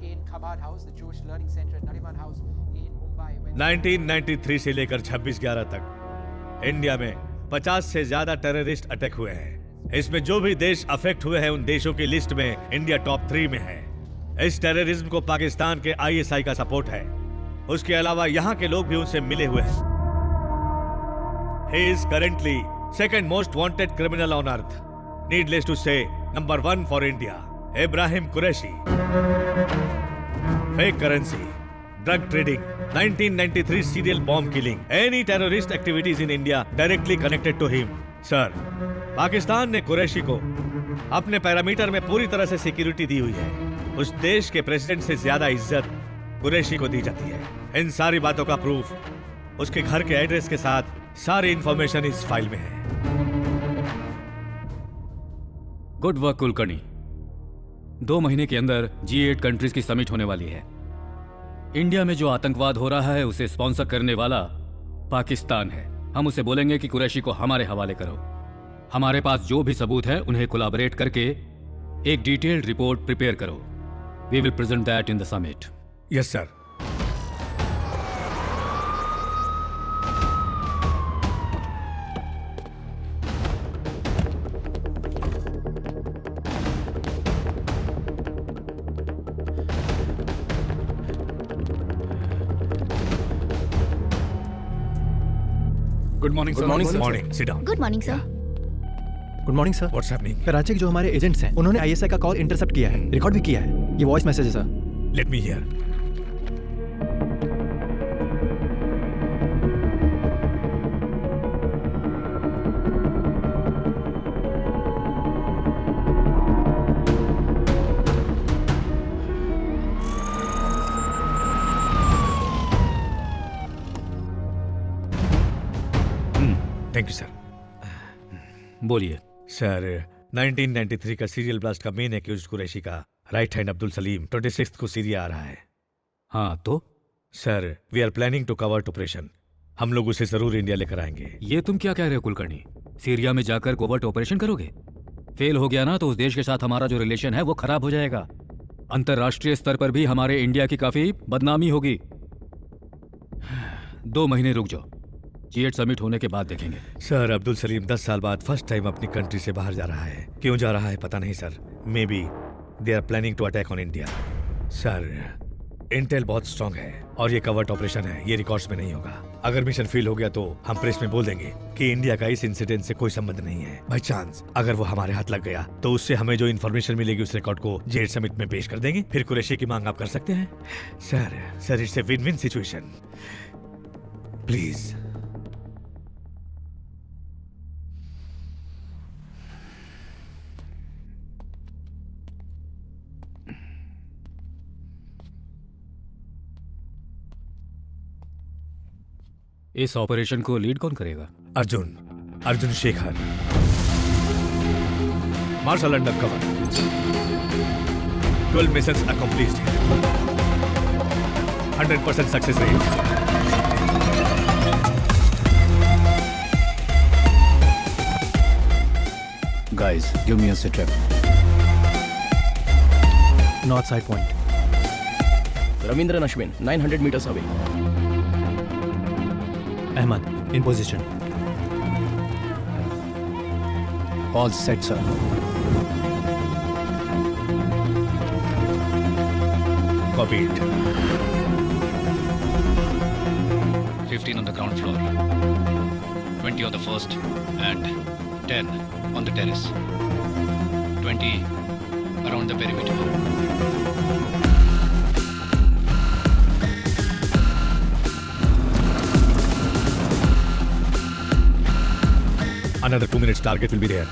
in Chabad House, the Jewish Learning Center at Nariman House in Mumbai. 1993 से लेकर 26/11 तक India में 50 से ज्यादा टेररिस्ट अटैक हुए हैं। इसमें जो भी देश अफेक्ट हुए हैं उन देशों की लिस्ट में इंडिया टॉप 3 में है। इस टेररिज्म को पाकिस्तान के ISI का सपोर्ट है। उसके अलावा यहाँ के लोग भी उनसे मिले हुए हैं। He is currently second most wanted criminal on earth. Needless to say, number 1 for India. Ibrahim Qureshi. Fake currency, drug trading, 1993 serial bomb killing, any terrorist activities in India directly connected to him. Sir, Pakistan ने कुरैशी को अपने parameter में पूरी तरह से security दी हुई है। उस देश के प्रेसिडेंट से ज्यादा इज्जत कुरैशी को दी जाती है। इन सारी बातों का प्रूफ उसके घर के एड्रेस के साथ सारी इंफॉर्मेशन इस फाइल में है। Good work Kulkarni. 2 महीने के अंदर G8 कंट्रीज की समिट होने वाली है। इंडिया में जो आतंकवाद हो रहा है उसे स्पॉन्सर करने वाला पाकिस्तान है। हम उसे बोलेंगे कि कुरैशी को हमारे हवाले करो। हमारे पास जो भी सबूत है उन्हें कोलैबोरेट करके एक डिटेल्ड रिपोर्ट प्रिपेयर करो। We will present that in the summit. Yes sir. Good morning sir. Morning. Sit down. Good morning sir. Good morning sir. What's happening? Karachi के जो हमारे एजेंट्स हैं उन्होंने ISI का कॉल इंटरसेप्ट किया है, रिकॉर्ड भी किया है। ये वॉइस मैसेज है sir. Let me here. Thank you sir. बोलिए सर, 1993 का सीरियल ब्लास्ट का मेन एक्यूज्ड कुरैशी का राइट हैंड अब्दुल सलीम 26 को सीरिया आ रहा है। हाँ तो sir, we are planning to covert operation. हम लोग उसे जरूर इंडिया लेकर आएंगे। ये तुम क्या कह रहे हो कुलकर्णी? सीरिया में जाकर कोवर्ट ऑपरेशन करोगे? फेल हो गया ना तो उस देश के साथ हमारा जो रिलेशन है वो खराब हो जाएगा। अंतरराष्ट्रीय स्तर पर भी हमारे इंडिया की काफी बदनामी होगी। 2 महीने रुक जाओ, G8 समिट होने के बाद देखेंगे। सर, अब्दुल सलीम 10 साल बाद फर्स्ट टाइम अपनी कंट्री से बाहर जा रहा है। क्यों जा रहा है पता नहीं sir. Maybe they are planning to attack on India. Sir, intel बहुत स्ट्रांग है और ये कवर्ट ऑपरेशन है, ये रिकॉर्ड्स में नहीं होगा। अगर मिशन फेल हो गया तो हम प्रेस में बोल देंगे कि इंडिया का इस इंसिडेंट से कोई संबंध नहीं है। बाई चांस अगर वो हमारे हाथ लग गया तो उससे हमें जो इन्फॉर्मेशन मिलेगी उस रिकॉर्ड को G8 समिट में पेश कर देंगे। फिर कुरैशी की मांग आप कर सकते हैं। Sir it's a win win situation. Please. इस ऑपरेशन को लीड कौन करेगा? Arjun Shekhar, marshal under cover. 12 missions accomplished, 100% success rate. Guys, give me a sit rep. North side point. Ravindran Ashwin, 900 meters away. Ahmad, in position. All set, sir. Copied. 15 on the ground floor, 20 on the first, and 10 on the terrace. 20 around the perimeter. Another 2 minutes, target will be there.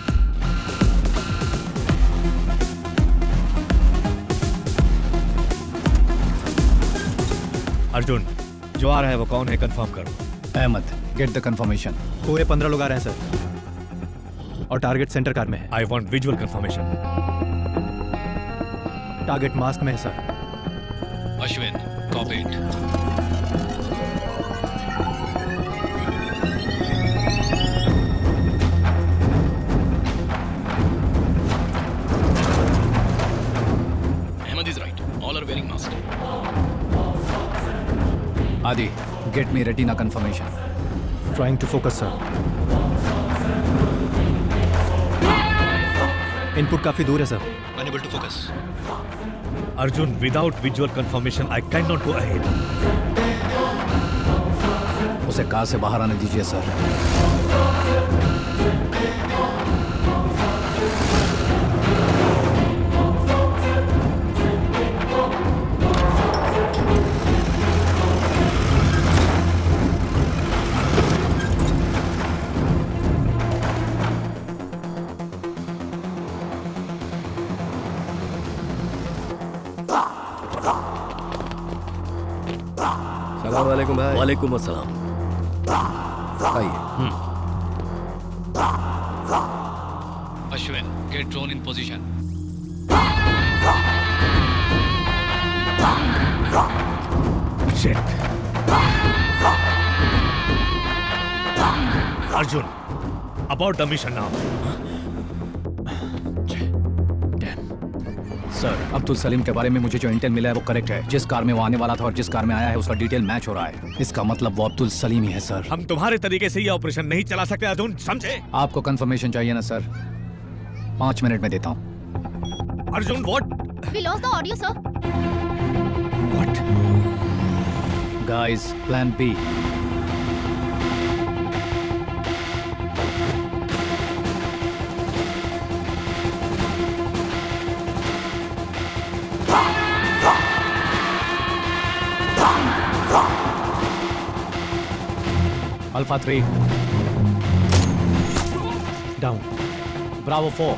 Arjun, जो आ रहा है वो कौन है confirm करो। Ahmed, get the confirmation. पूरे 15 लोग आ रहे हैं सर और टारगेट सेंटर कार में है। I want visual confirmation. Target mask में है sir. Ashwin, copied. Ahmed is right. All are wearing masks. Adi, get me retina confirmation. Trying to focus, sir. Input काफी दूर है sir. Unable to focus. Arjun, without visual confirmation, I cannot go ahead. उसे car से बाहर आने दीजिए sir. सलाम वालेकुम भाई. वालेकुम अस्सलाम. आइए. Ashwin, get drone in position. Shit. Arjun, about the mission now. Sir, Abdul Salim के बारे में मुझे जो इंटेल मिला है वो करेक्ट है. जिस कार में वो आने वाला था और जिस कार में आया है उसका डिटेल मैच हो रहा है. इसका मतलब वो अब्दुल सलीम ही है सर. हम तुम्हारे तरीके से ये ऑपरेशन नहीं चला सकते अर्जुन, समझे? आपको कंफर्मेशन चाहिए ना सर? 5 मिनट में देता हूँ. Arjun, what? We lost the audio, sir. What? Guys, plan B. Alpha 3. Down. Bravo 4.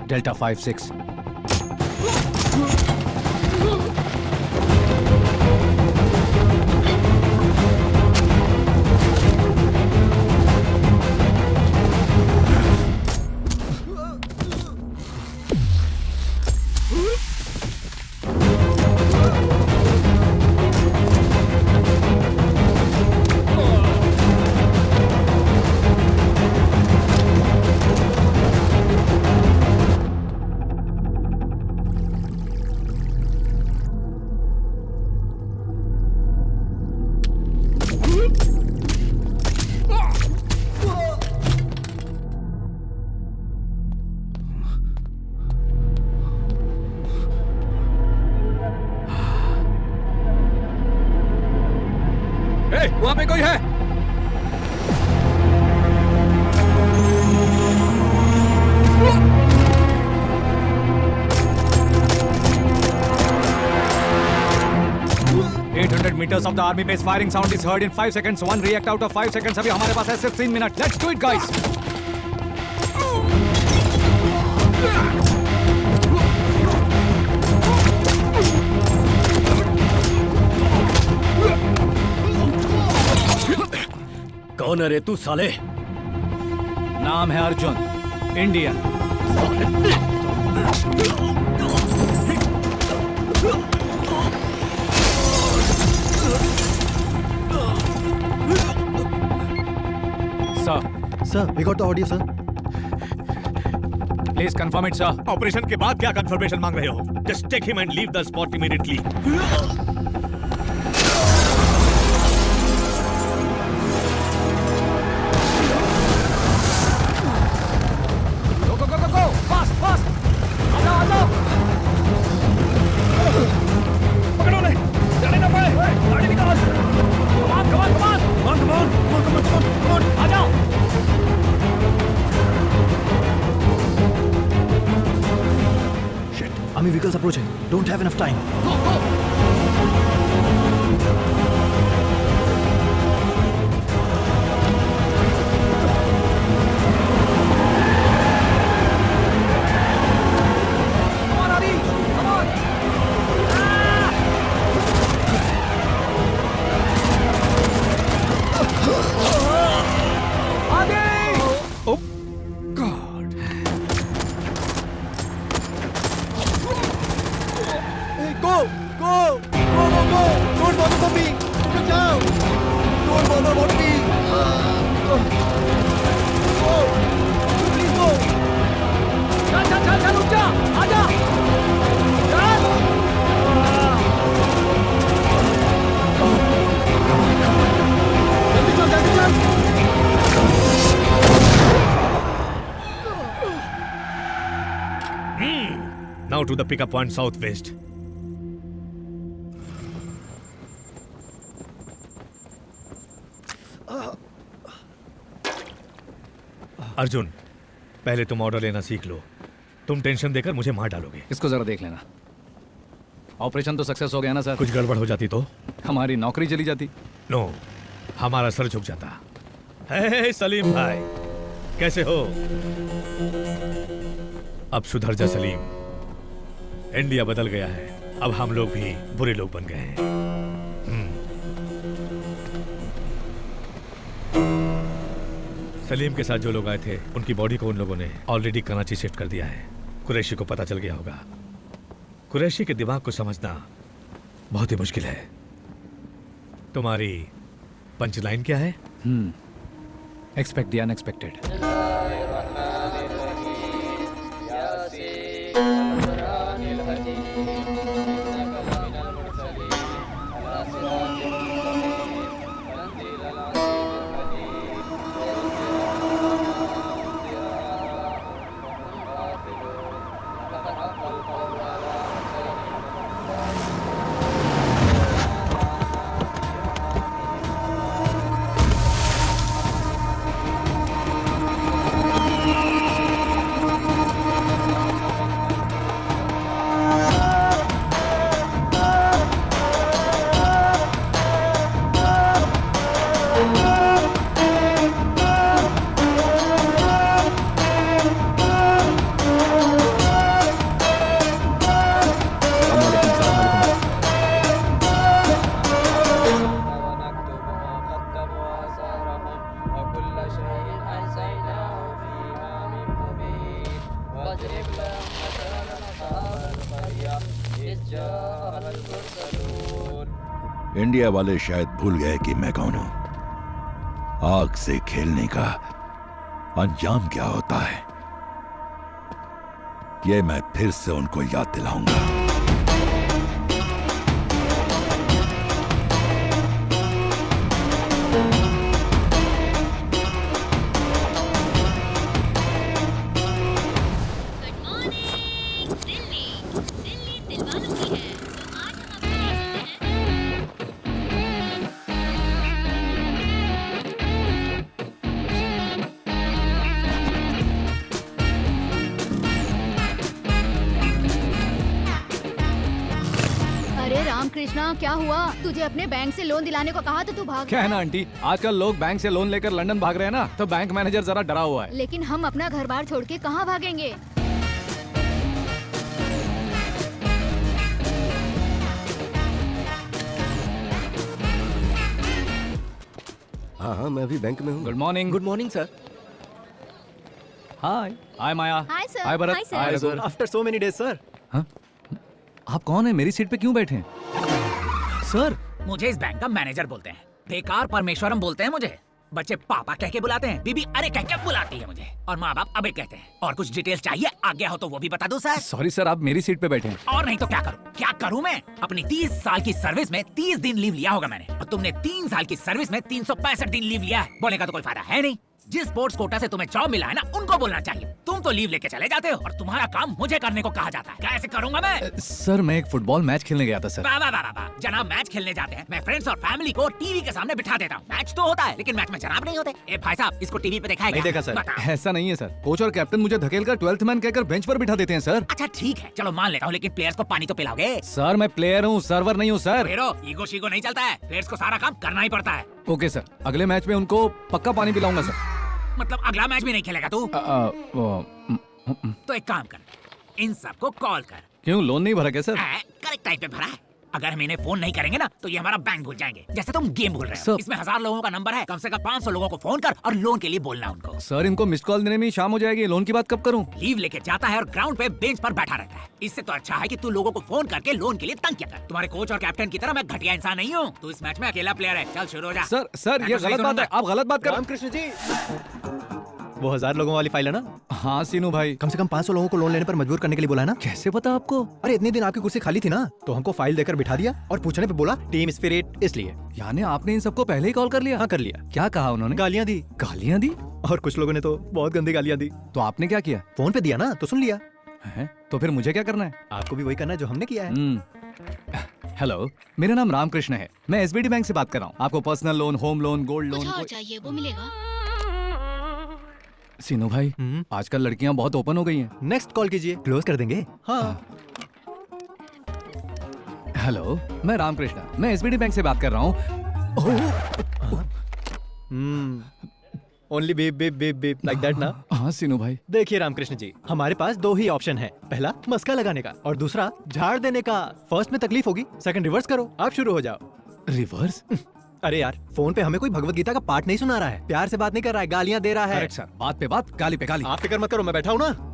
Delta 5-6. वहां पे कोई है? meters of the army base firing sound is heard in 5 seconds. One react out of 5 seconds. अभी हमारे पास है 15 minutes. Let's do it, guys. कौन है रे तू साले? नाम है Arjun, Indian. Sir, we got the audio, sir. Please confirm it, sir. Operation के बाद क्या कंफर्मेशन मांग रहे हो? Just take him and leave the spot immediately. Army vehicles approaching. Don't have enough time. Come on, Adi! Come on! go! Don't bother for me! बचाओ! Don't bother about me! Go! Please go! चल चल चल चल, रुक जा! आजा! चल! जल्दी चल, जल्दी चल! Now to the pickup point southwest. Arjun, पहले तुम ऑर्डर लेना सीख लो। तुम टेंशन देकर मुझे मार डालोगे। इसको जरा देख लेना। ऑपरेशन तो सक्सेस हो गया ना सर? कुछ गड़बड़ हो जाती तो? हमारी नौकरी चली जाती। नो, हमारा सर झुक जाता। हे सलीम भाई, कैसे हो? अब सुधर जा सलीम। इंडिया बदल गया है, अब हम लोग भी बुरे लोग बन गए हैं। सलीम के साथ जो लोग आए थे उनकी बॉडी को उन लोगों ने ऑलरेडी कराची शिफ्ट कर दिया है। कुरैशी को पता चल गया होगा। कुरैशी के दिमाग को समझना बहुत ही मुश्किल है। तुम्हारी पंच लाइन क्या है? Expect the unexpected. इंडिया वाले शायद भूल गए कि मैं कौन हूं। आग से खेलने का अंजाम क्या होता है, ये मैं फिर से उनको याद दिलाऊंगा। कृष्णा, क्या हुआ? तुझे अपने बैंक से लोन दिलाने को कहा तो तू भाग क्या है गया। ना आंटी, आजकल लोग बैंक से लोन लेकर लंदन भाग रहे हैं ना, तो बैंक मैनेजर जरा डरा हुआ है। लेकिन हम अपना घर बार छोड़ के कहाँ भागेंगे? हाँ, मैं अभी बैंक में हूँ। Good morning. Good morning sir. Hi Maya. Hi sir. Hi Bharat. Hi sir. Hi रघुवर। After so many days sir. आप कौन है? मेरी सीट पे क्यों बैठे हैं? सर, मुझे इस बैंक का मैनेजर बोलते हैं। बेकार परमेश्वरम बोलते हैं मुझे। बच्चे पापा कह के बुलाते हैं, बीबी अरे कह के बुलाती है मुझे, और माँ बाप अबे कहते हैं। और कुछ डिटेल्स चाहिए आज्ञा हो तो वो भी बता दो सर। सॉरी सर, आप मेरी सीट पे बैठे हैं। और नहीं तो क्या करूँ? क्या करूँ मैं? अपनी 30 साल की सर्विस में 30 दिन लीव लिया होगा मैंने, और तुमने 3 साल की सर्विस में 365 दिन लीव लिया है। बोलने का तो कोई फायदा है नहीं। जिस स्पोर्ट्स कोटा से तुम्हें जॉब मिला है ना, उनको बोलना चाहिए। तुम तो लीव लेके चले जाते हो और तुम्हारा काम मुझे करने को कहा जाता है। कैसे करूंगा मैं? सर, मैं एक फुटबॉल मैच खेलने गया था सर। वाह वाह वाह वाह, जनाब मैच खेलने जाते हैं। मैं फ्रेंड्स और फैमिली को टीवी के सामने बिठा देता हूँ। मैच तो होता है लेकिन मैच में जनाब नहीं होते। ए भाई साहब, इसको टीवी पे देखा है नहीं क्या? देखा सर। बता। ऐसा नहीं है सर, कोच और कैप्टन मुझे धकेलकर 12th मैन कहकर बेंच पर बिठा देते हैं सर। अच्छा ठीक है, चलो मान लेता हूँ, लेकिन प्लेयर्स को पानी तो पिलाओगे? सर, मैं प्लेयर हूँ, सर्वर नहीं हूँ सर। फेरो ईगो शीगो नहीं चलता है, प्लेयर्स को सारा काम करना ही पड़ता है। ओके सर, अगले मैच में उनको पक्का पानी पिलाऊंगा सर। मतलब अगला मैच भी नहीं खेलेगा तू? तो एक काम कर, इन सबको कॉल कर। क्यों, लोन नहीं भरा क्या सर? करेक्ट टाइम पे भरा है। अगर हम इन्हें फोन नहीं करेंगे ना तो ये हमारा बैंक भूल जाएंगे, जैसे तुम गेम भूल रहे हो। सर- इसमें 1000 लोगों का नंबर है, कम से कम 500 लोगों को फोन कर और लोन के लिए बोलना उनको। सर इनको मिस्ड कॉल देने में ही शाम हो जाएगी, लोन की बात कब करूं? लीव लेके जाता है और ग्राउंड पे बेंच पर बैठा रहता है। इससे तो अच्छा है कि तू लोगों को फोन करके लोन के लिए तंग किया कर। तुम्हारे कोच और कैप्टन की तरह मैं घटिया इंसान नहीं हूँ। तू इस मैच में अकेला प्लेयर है। चल शुरू हो जा। सर मैं ये तो सही गलत बात है, सुनूंगा। आप गलत बात कर रहे रामकृष्ण जी, वो 1000 लोगों वाली फाइल है ना? हैं। हाँ सीनू भाई, कम से कम 500 लोगों को लोन लेने पर मजबूर करने के लिए बोला है ना? कैसे पता आपको? अरे इतने दिन आपकी कुर्सी खाली थी ना, तो हमको फाइल देकर बिठा दिया और पूछने पे बोला टीम स्पिरिट, इसलिए। यानी आपने इन सबको पहले ही कॉल कर लिया? हाँ कर लिया। क्या कहा उन्होंने? गालियां दी, गालियां दी? और कुछ लोगों ने तो बहुत गंदी गालियां दी। तो आपने क्या किया? फोन पे दिया ना तो सुन लिया। हैं? तो फिर मुझे क्या करना है? आपको भी वही करना है जो हमने किया है। हेलो, मेरा नाम रामकृष्ण है, मैं एसबीडी बैंक से बात कर रहा हूँ। आपको personal loan, home loan, gold loan कुछ और चाहिए वो मिलेगा। सीनू भाई, आजकल लड़कियां बहुत ओपन हो गई हैं। नेक्स्ट कॉल कीजिए, क्लोज कर देंगे। हाँ हेलो, मैं रामकृष्ण, मैं एसबीडी बैंक से बात कर रहा हूँ। Only beep beep beep beep like that ना। हाँ सीनू भाई, देखिए रामकृष्ण जी, हमारे पास 2 ही ऑप्शन है, पहला मस्का लगाने का और दूसरा झाड़ देने का। फर्स्ट में तकलीफ होगी, सेकंड रिवर्स करो। आप शुरू हो जाओ। रिवर्स? अरे यार, फोन पे हमें कोई भगवत गीता का पाठ नहीं सुना रहा है, प्यार से बात नहीं कर रहा है, गालियां दे रहा है। करेक्ट सर, बात पे बात, गाली पे गाली। आप फिक्र मत करो, मैं बैठा हूँ ना।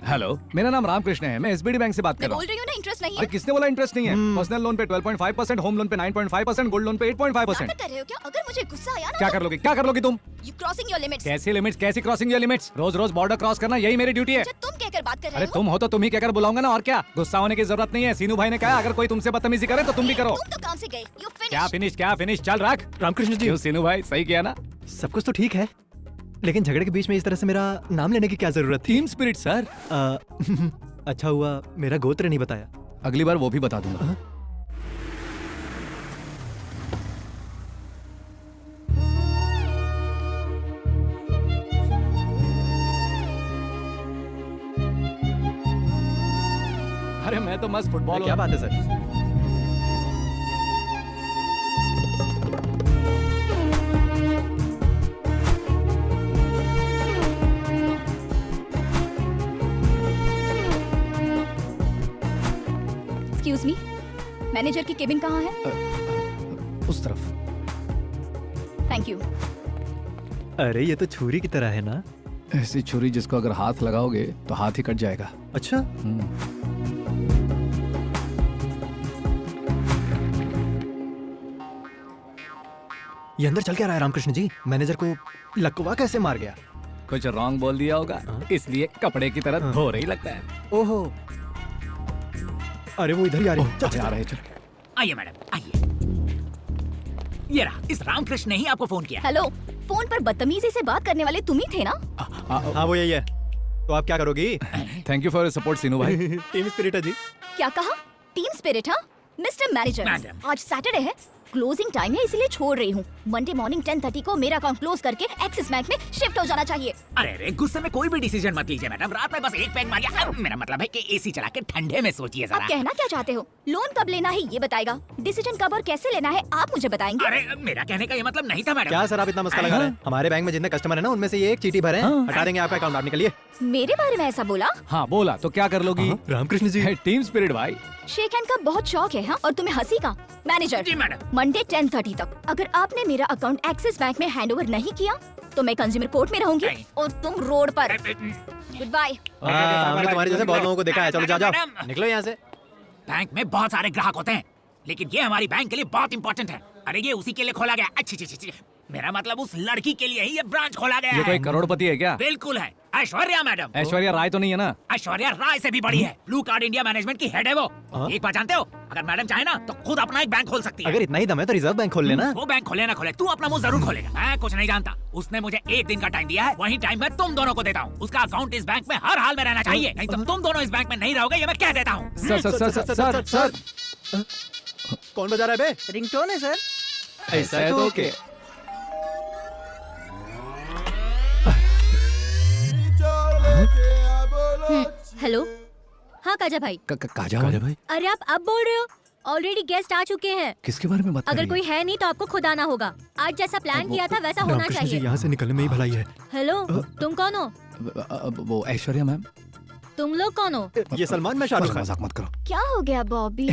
हेलो, मेरा नाम रामकृष्ण है, मैं एसबीडी बैंक से बात कर मैं रहा बोल हूँ। रही हूँ ना, इंटरेस्ट नहीं अरे है। किसने बोला इंटरेस्ट नहीं है? पर्सनल लोन पे 12.5%, होम लोन पे 9.5%, गोल्ड लोन पे 8.5%। नाटक कर रहे हो क्या? अगर मुझे गुस्सा आया ना, क्या कर लोगी? क्या कर लोगी तुम? You crossing your limits. कैसी लिमिट्स? कैसी क्रॉसिंग योर लिमिट्स? रोज रोज बॉर्डर क्रॉस करना यही मेरी ड्यूटी है। अच्छा, तुम कहकर बात कर रहे अरे हो। तुम हो तो तुम ही कहकर बुलाऊंगा ना, और क्या? गुस्सा होने की जरूरत नहीं है। सीनू भाई ने कहा अगर कोई तुमसे बदतमीजी करे तो तुम भी करो। तुम तो काम से गए। यू क्या फिनिश। फिनिश? चल रख। रामकृष्ण जी, क्यों सीनू भाई, सही किया ना? सब कुछ तो ठीक है, लेकिन झगड़े के बीच में इस तरह से मेरा नाम लेने की क्या जरूरत थी? Team spirit sir. अच्छा हुआ मेरा गोत्र नहीं बताया। अगली बार वो भी बता दूंगा। अरे मैं तो मस्त फुटबॉल। क्या बात है सर? एक्सक्यूज मी, मैनेजर की केबिन कहाँ है? उस तरफ। Thank you. अरे ये तो छुरी की तरह है ना। ऐसी छुरी जिसको अगर हाथ लगाओगे तो हाथ ही कट जाएगा। अच्छा, ये अंदर चल क्या रहा है रामकृष्ण जी? मैनेजर को लकवा कैसे मार गया? कुछ रॉन्ग बोल दिया होगा, इसलिए कपड़े की तरह धो रही लगता है। ओहो, अरे वो इधर ही आ रही है। चल, चल, आ रहे चल। आइए मैडम, आइए। ये रहा, इस रामकृष्ण ने ही आपको फोन किया। हेलो, फोन पर बदतमीजी से बात करने वाले तुम ही थे ना? हाँ वो यही है। तो आप क्या करोगी? थैंक यू फॉर सपोर्ट सीनू भाई। टीम स्पिरिट है जी। क्या कहा? Team spirit? हाँ मिस्टर मैनेजर, मैडम। आज सैटरडे है, क्लोजिंग टाइम है, इसलिए छोड़ रही हूँ। मंडे मॉर्निंग 10:30 को मेरा अकाउंट क्लोज करके एक्सिस बैंक में शिफ्ट हो जाना चाहिए। अरे रे, गुस्से में कोई भी डिसीजन मत लीजिए मैडम। रात में बस एक पैग मारिए। अब मेरा मतलब है कि एसी चला के ठंडे में सोचिए आप जरा। कहना क्या चाहते हो? लोन कब लेना है ये बताएगा, डिसीजन कब और कैसे लेना है आप मुझे बताएंगे। अरे मेरा कहने का ये मतलब नहीं था मैडम। क्या सर आप इतना मस्का लगा रहे हैं? हमारे बैंक में जितने कस्टमर है ना, उनमें से ये एक चीटी भरे हैं। हटा देंगे आपका अकाउंट, आप निकलिए। मेरे बारे में ऐसा बोला? हाँ बोला तो क्या कर लोगी? रामकृष्ण जी, टीम स्पिरिट भाई। शेक हैंड का बहुत शौक है हाँ, और तुम्हें हंसी का? मैनेजर जी मैडम। मंडे 10:30 तक अगर आपने मेरा अकाउंट एक्सिस बैंक में हैंडओवर नहीं किया तो मैं कंज्यूमर कोर्ट में रहूंगी नहीं। और तुम रोड पर। Good bye. हमने तुम्हारे जैसे बहुत लोगों को देखा है। चलो जाओ जाओ, मैडम। निकलो यहाँ से। बैंक में बहुत सारे ग्राहक होते हैं, लेकिन ये हमारी बैंक के लिए बहुत इंपॉर्टेंट है। अरे ये उसी के लिए खोला गया। अच्छी अच्छी, मेरा मतलब उस लड़की के लिए ही ये ब्रांच खोला गया ये कोई है। करोड़पति है क्या? बिल्कुल है, ऐश्वर्या मैडम। ऐश्वर्या राय तो नहीं है ना? ऐश्वर्या राय से भी बड़ी है। ब्लू कार्ड इंडिया मैनेजमेंट की हेड है वो। एक बात जानते हो, अगर मैडम चाहे ना तो खुद अपना एक बैंक खोल सकती है। अगर इतना ही दम है तो रिजर्व बैंक खोल लेना। वो बैंक खोले ना खोले, तू अपना मुंह जरूर खोलेगा। मैं कुछ नहीं जानता। उसने मुझे 1 दिन का टाइम दिया है, वही टाइम मैं तुम दोनों को देता हूँ। उसका अकाउंट इस बैंक में हर हाल में रहना चाहिए, नहीं तो तुम दोनों इस बैंक में नहीं रहोगे, ये मैं कह देता हूँ। Sir sir sir sir sir sir कौन बजा रहा है बे? रिंगटोन है सर। ऐसा है तो ओके। हेलो, हाँ काजा भाई। काजा भाई अरे आप अब बोल रहे हो? ऑलरेडी गेस्ट आ चुके हैं। किसके बारे में बात कर अगर रही कोई है नहीं तो आपको खुद आना होगा। आज जैसा प्लान किया था वैसा होना रामकृष्ण जी, चाहिए। यहाँ से निकलने में ही भलाई है। हेलो, तुम कौन हो? वो ऐश्वर्या मैम। तुम लोग कौन हो? ये सलमान, मैं शाहरुख खान। मजाक मत करो। क्या हो गया बॉबी?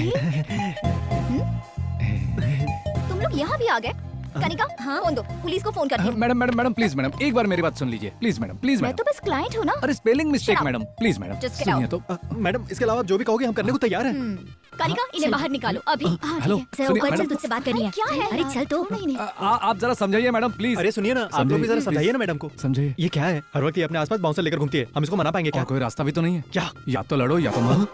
तुम लोग यहाँ भी आ गए? कनिका, फोन दो, पुलिस को फोन करती हूँ। Madam madam madam please madam एक बार मेरी बात सुन लीजिए प्लीज मैडम प्लीज मैं मैडम। तो बस क्लाइंट हूँ ना। अरे spelling mistake Shut up. Madam please madam Just get सुनिए out. तो। मैडम, इसके अलावा आप जो भी कहोगे हम करने को तैयार हैं। कनिका, इन्हें बाहर निकालो अभी। हेलो, सर, सुनिए, ऊपर चल, मैडम। तुझसे बात करनी है। क्या है? अरे चल तो। आप जरा समझाइए मैडम प्लीज। अरे सुनिए ना, आप लोग भी जरा समझाइए ना मैडम को। समझाइए। ये क्या है? हर वक्त ये अपने आसपास बाउंसर लेकर घूमती है, हम इसको मना पाएंगे क्या? और कोई रास्ता भी तो नहीं है क्या? या तो लड़ो या तो मरो।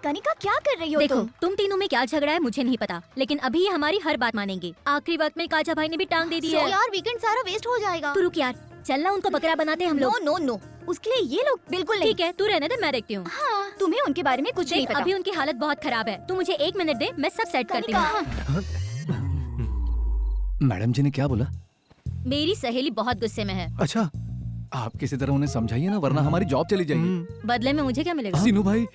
कनिका, क्या कर रही हो देखो, तुम? तुम तीनों में क्या झगड़ा है मुझे नहीं पता, लेकिन अभी ये हमारी हर बात मानेंगे। आखिरी वक्त में काजा भाई ने भी टांग दे दी है। यार, वीकेंड सारा वेस्ट हो जाएगा। तू रुक यार, चलना उनको बकरा बनाते हैं हम नो लोग। नो नो, उसके लिए ये लोग बिल्कुल नहीं। ठीक है, तू रहने दे, मैं देखती हूँ। हाँ, तुम्हें उनके बारे में कुछ नहीं देख, पता। अभी उनकी हालत बहुत खराब है, तू मुझे 1 मिनट दे, मैं सब सेट करती हूँ। मैडम जी ने क्या बोला? मेरी सहेली बहुत गुस्से में है। अच्छा, आप किसी तरह उन्हें समझाइए ना, वरना हमारी जॉब चली जाएगी। बदले में मुझे क्या मिलेगा? सीनू भाई,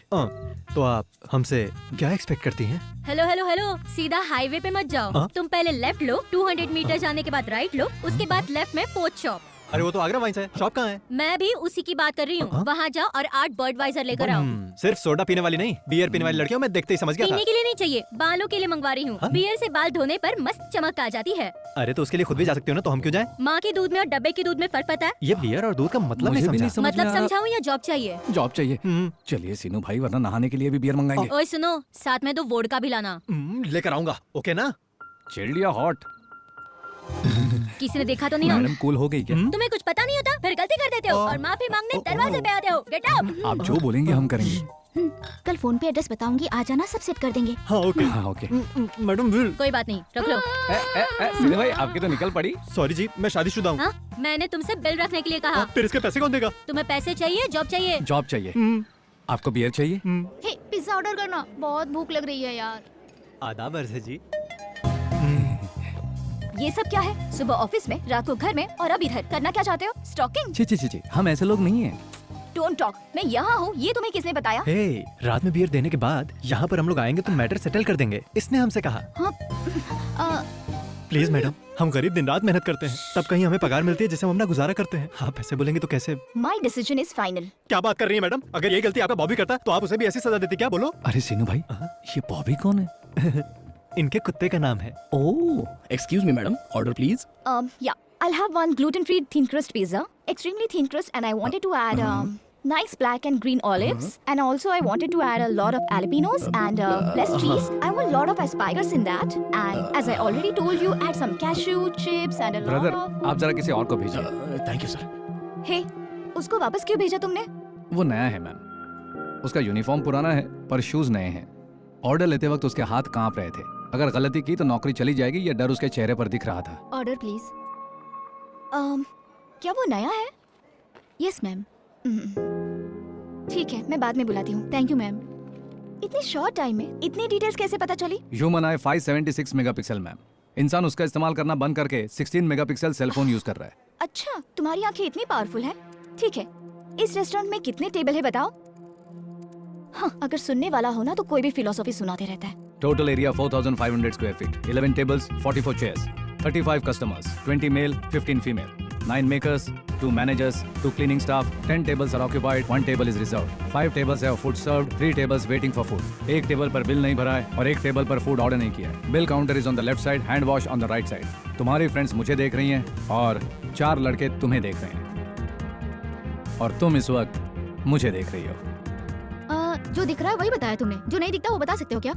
तो आप हमसे क्या एक्सपेक्ट करती हैं? हेलो हेलो हेलो, सीधा हाईवे पे मत जाओ। हाँ? तुम पहले लेफ्ट लो, 200 मीटर जाने के बाद राइट लो, उसके बाद लेफ्ट में पोस्ट शॉप। अरे वो तो आगरा वाइन्स है, शॉप कहाँ है? मैं भी उसी की बात कर रही हूँ। हाँ? वहाँ जाओ और 8 बर्डवाइजर लेकर आओ। सिर्फ सोडा पीने वाली नहीं, बियर पीने वाली लड़कियों मैं देखते ही समझ गया था। पीने के लिए नहीं चाहिए, बालों के लिए मंगवा रही हूँ। हाँ? बियर से बाल धोने पर मस्त चमक आ जाती है। अरे तो उसके लिए खुद भी जा सकते हो ना, तो हम क्यों जाएं? माँ के दूध में और डब्बे के दूध में फर्क पता है? ये बियर और दूध का मतलब मुझे नहीं भी नहीं समझा। समझ में मतलब आ रहा। समझाऊँ या जॉब चाहिए? जॉब चाहिए। चलिए सीनू भाई, वरना नहाने के लिए भी बियर मंगाएंगे। ओए सुनो, साथ में 2 वोडका भी लाना। लेकर आऊंगा, ओके ना? चिल्ड या हॉट? किसी ने देखा तो नहीं हो? मैडम कूल हो गई क्या? तुम्हें कुछ पता नहीं होता, फिर गलती कर देते हो और माफी मांगने दरवाजे पे आते हो। Get out. आप जो बोलेंगे हम करेंगे। कल फोन पे एड्रेस बताऊंगी, आ जाना, सब सेट कर देंगे। हाँ ओके। हाँ ओके। Madam will. कोई बात नहीं, रख लो। सीनू भाई, आपकी तो निकल पड़ी। सॉरी जी, मैं शादीशुदा हूँ। हाँ, मैंने तुमसे बिल रखने के लिए कहा। फिर इसके पैसे कौन देगा? तुम्हें पैसे चाहिए, जॉब चाहिए? जॉब चाहिए। आपको बियर चाहिए? हे, पिज्जा ऑर्डर करना, बहुत भूख लग रही है यार। आदाब अर्ज जी। ये सब क्या है? सुबह ऑफिस में, रात को घर में और अब इधर। करना क्या चाहते हो? स्टॉकिंग? छी छी छी छी, हम ऐसे लोग नहीं हैं। Don't talk. मैं यहाँ हूँ, ये तुम्हें किसने बताया? हे, रात में बियर देने के बाद यहाँ पर हम लोग आएंगे तो मैटर सेटल कर देंगे, इसने हमसे कहा। हाँ, प्लीज मैडम, हम गरीब दिन रात मेहनत करते हैं, तब कहीं हमें पगार मिलती है जिससे हम अपना गुजारा करते हैं। आप ऐसे बोलेंगे तो कैसे? My decision is final. क्या बात कर रही है मैडम? अगर ये गलती आपका बॉबी करता तो आप उसे भी ऐसी सजा देती क्या? बोलो। अरे सीनू भाई, ये बॉबी कौन है? इनके कुत्ते का नाम है। Oh, excuse me madam, order please. Yeah, I'll have one gluten-free thin crust pizza, extremely thin crust, and I wanted to add nice black and green olives, and also I wanted to add a lot of jalapenos and less cheese. I want a lot of asparagus in that, and as I already told you, add some cashew chips and a lot brother, of. आप जरा किसी और को भेजिए। Thank you sir. Hey, उसको वापस क्यों भेजा तुमने? वो नया है मैम, उसका यूनिफॉर्म पुराना है पर शूज नए हैं। ऑर्डर लेते वक्त उसके हाथ कांप रहे थे। अगर गलती की तो नौकरी चली जाएगी, ये डर उसके चेहरे पर दिख रहा था। Order please. क्या वो नया है? Yes ma'am. ठीक है, मैं बाद में बुलाती हूँ। Thank you ma'am. इतनी शॉर्ट टाइम में इतनी डिटेल्स कैसे पता चली? ह्यूमन आई 576 मेगापिक्सल मैम। इंसान उसका इस्तेमाल करना बंद करके 16 मेगापिक्सल सेल फोन यूज कर रहा है। अच्छा, तुम्हारी आंखें इतनी पावरफुल हैं? ठीक है, इस रेस्टोरेंट में कितने टेबल है बताओ? हाँ, अगर सुनने वाला हो ना तो कोई भी फिलोसॉफी सुनाते रहता है। Total area 4500 square feet, 11 tables, 44 chairs, 35 customers, 20 male, 15 female, 9 makers, 2 managers, 2 cleaning staff, 10 tables are occupied, 1 table is reserved, 5 tables have food served, 3 tables waiting for food. एक टेबल पर बिल नहीं भरा है और एक टेबल पर फूड ऑर्डर नहीं किया है। Bill counter is on the left side, hand wash on the right side. तुम्हारी फ्रेंड्स मुझे देख रही हैं और 4 लड़के तुम्हें देख रहे हैं और तुम इस वक्त मुझे देख रही हो। जो दिख रहा है वही बताया तुमने, जो नहीं दिखता वो बता सकते हो क्या?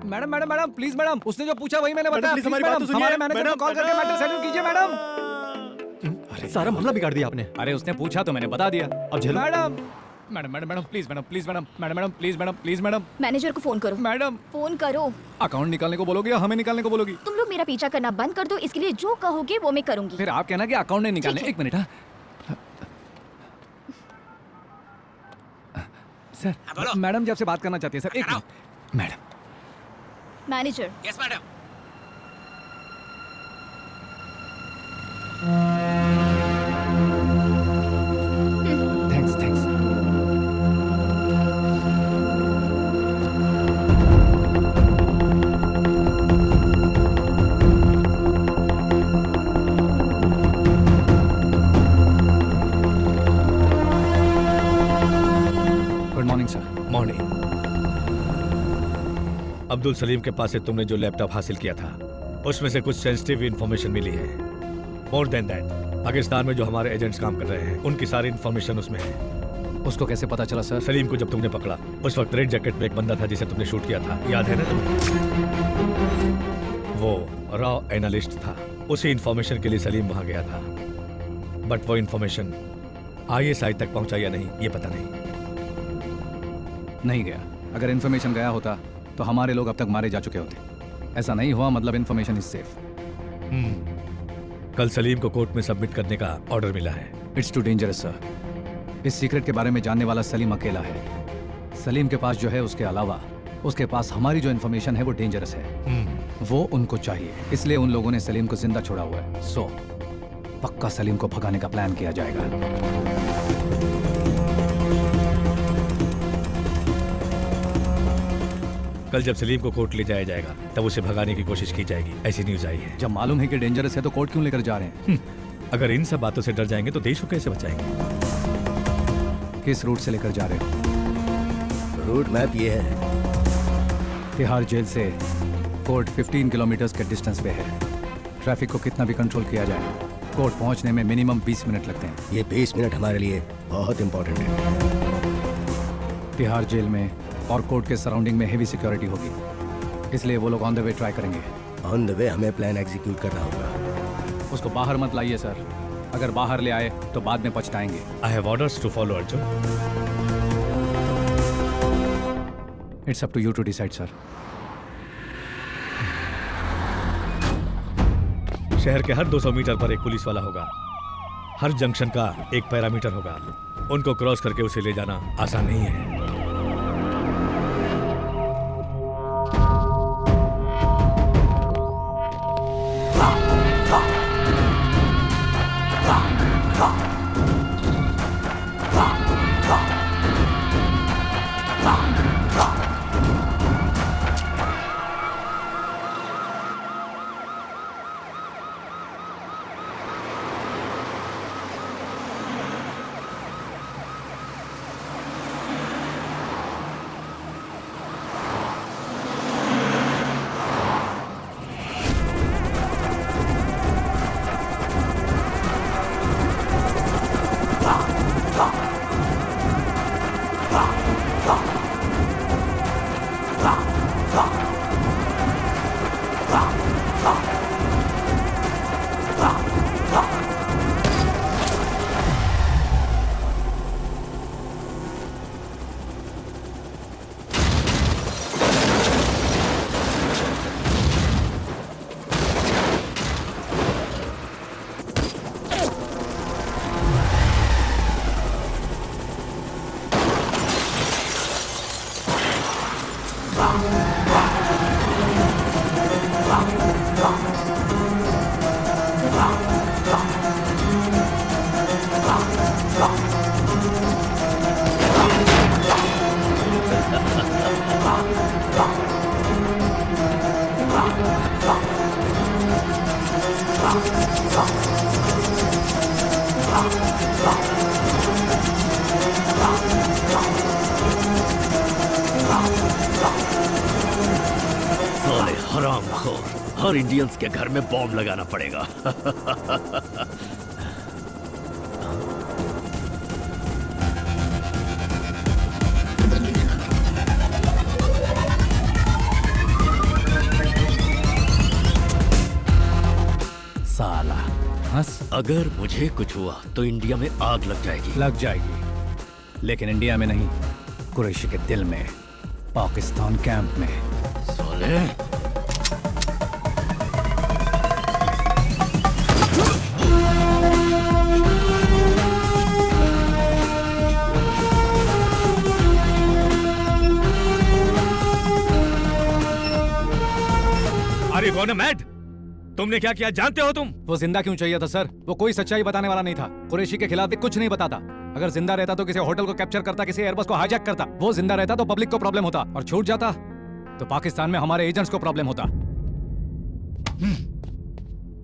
Madam madam madam please madam, उसने जो पूछा वही मैंने बताया। प्लीज हमारी बात तो सुनिए। हमारे मैनेजर को मैडम, कॉल करके मैटर सेटल कीजिए मैडम। अरे सारा मामला बिगाड़ दिया आपने। अरे उसने पूछा तो मैंने बता दिया। अब झेलो। Madam madam madam madam please madam please madam madam madam please madam please madam manager को फोन करो। मैडम फोन करो। अकाउंट निकालने को बोलोगे या हमें निकालने को बोलोगी? तुम लोग मेरा पीछा करना बंद कर दो, इसके लिए जो कहोगे वो मैं करूंगी। फिर आप कहना कि अकाउंट नहीं निकालने। ठीक है। एक मिनट। हाँ सर, बोलो। मैडम जी आपसे बात करना चाहती है सर। एक minute madam. Manager, yes madam. Thanks thanks. Abdul Salim के पास से तुमने जो लैपटॉप हासिल किया था उसमें से कुछ सेंसिटिव इंफॉर्मेशन मिली है। मोर देन दैट, पाकिस्तान में जो हमारे एजेंट्स काम कर रहे हैं उनकी सारी इंफॉर्मेशन उसमें है। उसको कैसे पता चला सर? सलीम को जब तुमने पकड़ा उस वक्त रेड जैकेट में एक बंदा था जिसे तुमने शूट किया था, याद है ना तुम्हें? वो रॉ एनालिस्ट था। उसी इंफॉर्मेशन के लिए सलीम वहां गया था, बट वो इंफॉर्मेशन ISI तक पहुंचा या नहीं ये पता नहीं गया। अगर इन्फॉर्मेशन गया होता तो हमारे लोग अब तक मारे जा चुके होते। ऐसा नहीं हुआ, मतलब इन्फॉर्मेशन इज सेफ। कल सलीम को कोर्ट में सबमिट करने का ऑर्डर मिला है। It's too dangerous sir. इस सीक्रेट के बारे में जानने वाला सलीम अकेला है। सलीम के पास जो है उसके अलावा उसके पास हमारी जो इन्फॉर्मेशन है वो डेंजरस है। वो उनको चाहिए, इसलिए उन लोगों ने सलीम को जिंदा छोड़ा हुआ है। सो पक्का सलीम को भगाने का प्लान किया जाएगा। कल जब सलीम को कोर्ट ले जाया जाएगा तब उसे भगाने की कोशिश की जाएगी, ऐसी न्यूज आई है। जब मालूम है कि डेंजरस है तो कोर्ट क्यों लेकर जा रहे हैं? अगर इन सब बातों से डर जाएंगे तो देश को कैसे बचाएंगे? किस रूट से लेकर जा रहे हो? रूट मैप ये है। तिहाड़ जेल से कोर्ट 15 किलोमीटर के डिस्टेंस पे है। ट्रैफिक को कितना भी कंट्रोल किया जाए, कोर्ट पहुंचने में मिनिमम 20 मिनट लगते हैं। ये 20 मिनट हमारे लिए बहुत इंपॉर्टेंट है। तिहाड़ जेल में और कोर्ट के सराउंडिंग में हेवी सिक्योरिटी होगी, इसलिए वो लोग ऑन द वे ट्राई करेंगे। ऑन द वे हमें प्लान एग्जीक्यूट करना होगा। उसको बाहर मत लाइए सर, अगर बाहर ले आए तो बाद में पछताएंगे। I have orders to follow Arjun. It's up to you to decide sir. शहर के हर 200 मीटर पर एक पुलिस वाला होगा, हर जंक्शन का एक पैरामीटर होगा। उनको क्रॉस करके उसे ले जाना आसान नहीं है। साले हरामखोर, हर इंडियंस के घर में बॉम्ब लगाना पड़ेगा। साला हंस। अगर मुझे कुछ हुआ तो इंडिया में आग लग जाएगी। लग जाएगी, लेकिन इंडिया में नहीं, कुरैशी के दिल में, पाकिस्तान कैंप में। साले अरे कौन है मैड? तुमने क्या किया जानते हो तुम? वो जिंदा क्यों चाहिए था सर? वो कोई सच्चाई बताने वाला नहीं था। कुरैशी के खिलाफ भी कुछ नहीं बताता। अगर जिंदा रहता तो किसी होटल को कैप्चर करता, किसी एयरबस को हाईजैक करता। वो जिंदा रहता तो पब्लिक को प्रॉब्लम होता, और छूट जाता तो पाकिस्तान में हमारे एजेंट्स को प्रॉब्लम होता।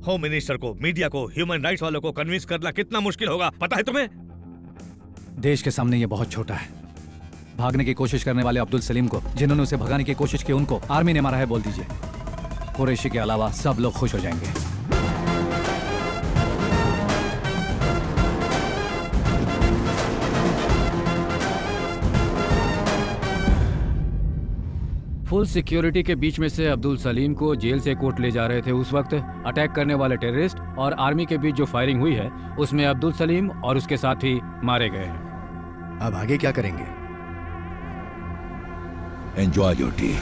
होम मिनिस्टर को, मीडिया को, ह्यूमन राइट्स वालों को कन्विंस करना कितना मुश्किल होगा पता है तुम्हें? देश के सामने ये बहुत छोटा है, भागने की कोशिश करने वाले अब्दुल सलीम को, जिन्होंने उसे भगाने की कोशिश की, उनको आर्मी ने मारा है बोल दीजिए। कुरैशी के अलावा सब लोग खुश हो जाएंगे। फुल सिक्योरिटी के बीच में से अब्दुल सलीम को जेल से कोर्ट ले जा रहे थे। उस वक्त अटैक करने वाले टेररिस्ट और आर्मी के बीच जो फायरिंग हुई है उसमें अब्दुल सलीम और उसके साथी मारे गए हैं। अब आगे क्या करेंगे? Enjoy your T.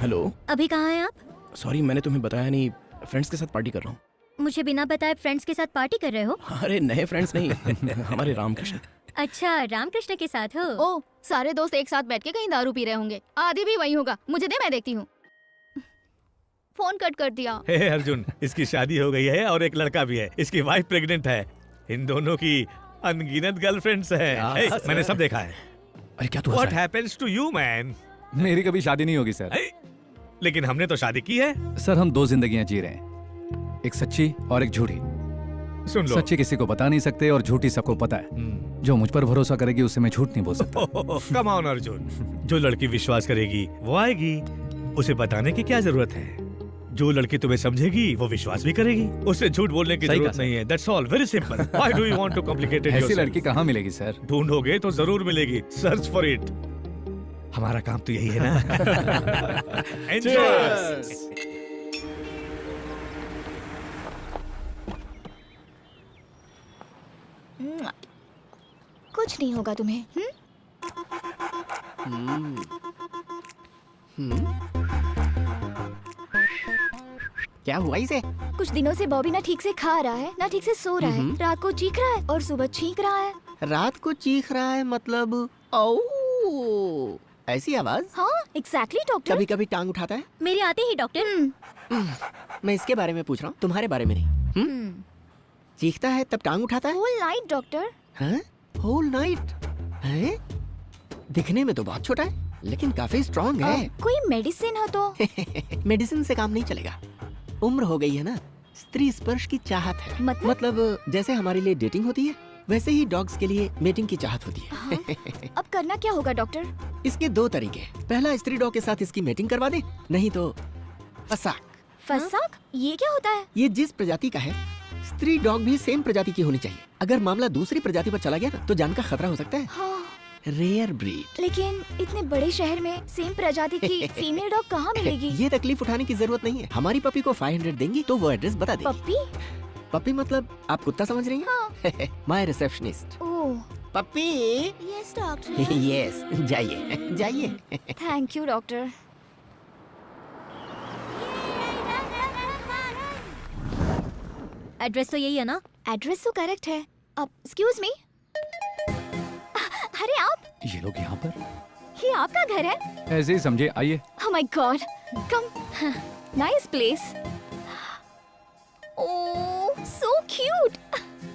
हेलो, अभी कहाँ हैं आप? सॉरी मैंने तुम्हें बताया नहीं, फ्रेंड्स के साथ पार्टी कर रहा हूँ। मुझे बिना बताए फ्रेंड्स के साथ पार्टी कर रहे हो? अरे नए फ्रेंड्स नहीं हमारे रामकृष्ण। अच्छा, रामकृष्ण के साथ हो? ओ, सारे दोस्त एक साथ बैठ के कहीं दारू पी रहे होंगे। आदि भी वही होगा। मुझे दे, मैं देखती हूँ। फोन कट कर दिया। हे अर्जुन, इसकी शादी हो गई है और एक लड़का भी है। इसकी वाइफ प्रेग्नेंट है। इन दोनों की अनगिनत गर्लफ्रेंड्स हैं। हे, मैंने सब देखा है। अरे क्या तू What happens to you, man? मेरी कभी शादी नहीं होगी सर। लेकिन हमने तो शादी की है। सर हम दो जिंदगियां जी रहे हैं, एक सच्ची और एक झूठी। सुन लो, सच्ची किसी को बता नहीं सकते और झूठी सबको पता है। जो मुझ पर भरोसा करेगी उससे मैं झूठ नहीं बोल सकता। कम ऑन अर्जुन, जो लड़की विश्वास करेगी वो आएगी। उसे बताने की क्या जरूरत है? जो लड़की तुम्हें समझेगी वो विश्वास भी करेगी। उसे झूठ बोलने की जरूरत नहीं है। That's all, very simple. Why do you want to complicate it ऐसी yourself? लड़की कहाँ मिलेगी सर? ढूंढोगे तो जरूर मिलेगी। Search for it. हमारा काम तो यही है ना। Enjoy! कुछ नहीं होगा तुम्हें। क्या हुआ इसे? कुछ दिनों से बॉबी ना ठीक से खा रहा है, ना ठीक से सो रहा है। रात को चीख रहा है और सुबह छींक रहा है। रात को चीख रहा है मतलब ओ ऐसी आवाज? हाँ, एग्जैक्टली डॉक्टर। कभी कभी टांग उठाता है। मेरे आते ही डॉक्टर। मैं इसके बारे में पूछ रहा हूँ, तुम्हारे बारे में नहीं। चीखता है तब टांग उठाता है? Whole night doctor. हाँ? Whole night? हैं? दिखने में तो बहुत छोटा है लेकिन काफी स्ट्रांग है। कोई मेडिसिन हो तो? मेडिसिन से काम नहीं चलेगा। उम्र हो गई है ना, स्त्री स्पर्श की चाहत है। मतलब जैसे हमारे लिए डेटिंग होती है वैसे ही डॉग्स के लिए मेटिंग की चाहत होती है। हाँ? अब करना क्या होगा डॉक्टर? इसके दो तरीके। पहला, स्त्री डॉग के साथ इसकी मेटिंग करवा दे, नहीं तो फसाक। फसाक? ये क्या होता है? ये जिस प्रजाति का है, स्त्री डॉग भी सेम प्रजाति की होनी चाहिए। अगर मामला दूसरी प्रजाति पर चला गया ना तो जान का खतरा हो सकता है। हाँ। Rare breed. लेकिन इतने बड़े शहर में सेम प्रजाति की फीमेल डॉग कहाँ मिलेगी? ये तकलीफ उठाने की जरूरत नहीं है। हमारी पपी को 500 देंगी तो वो एड्रेस बता देगी। पप्पी? पपी मतलब आप कुत्ता समझ रही हैं? हाँ। My receptionist. Oh, puppy. Yes doctor. Yes, जाइए जाइए। Thank you doctor. एड्रेस तो यही है ना? एड्रेस तो करेक्ट है। अब एक्सक्यूज मी, अरे आप, ये लोग यहाँ पर? ये आपका घर है? ऐसे ही समझे, आइए। Oh my God, come, nice place. Oh, so cute.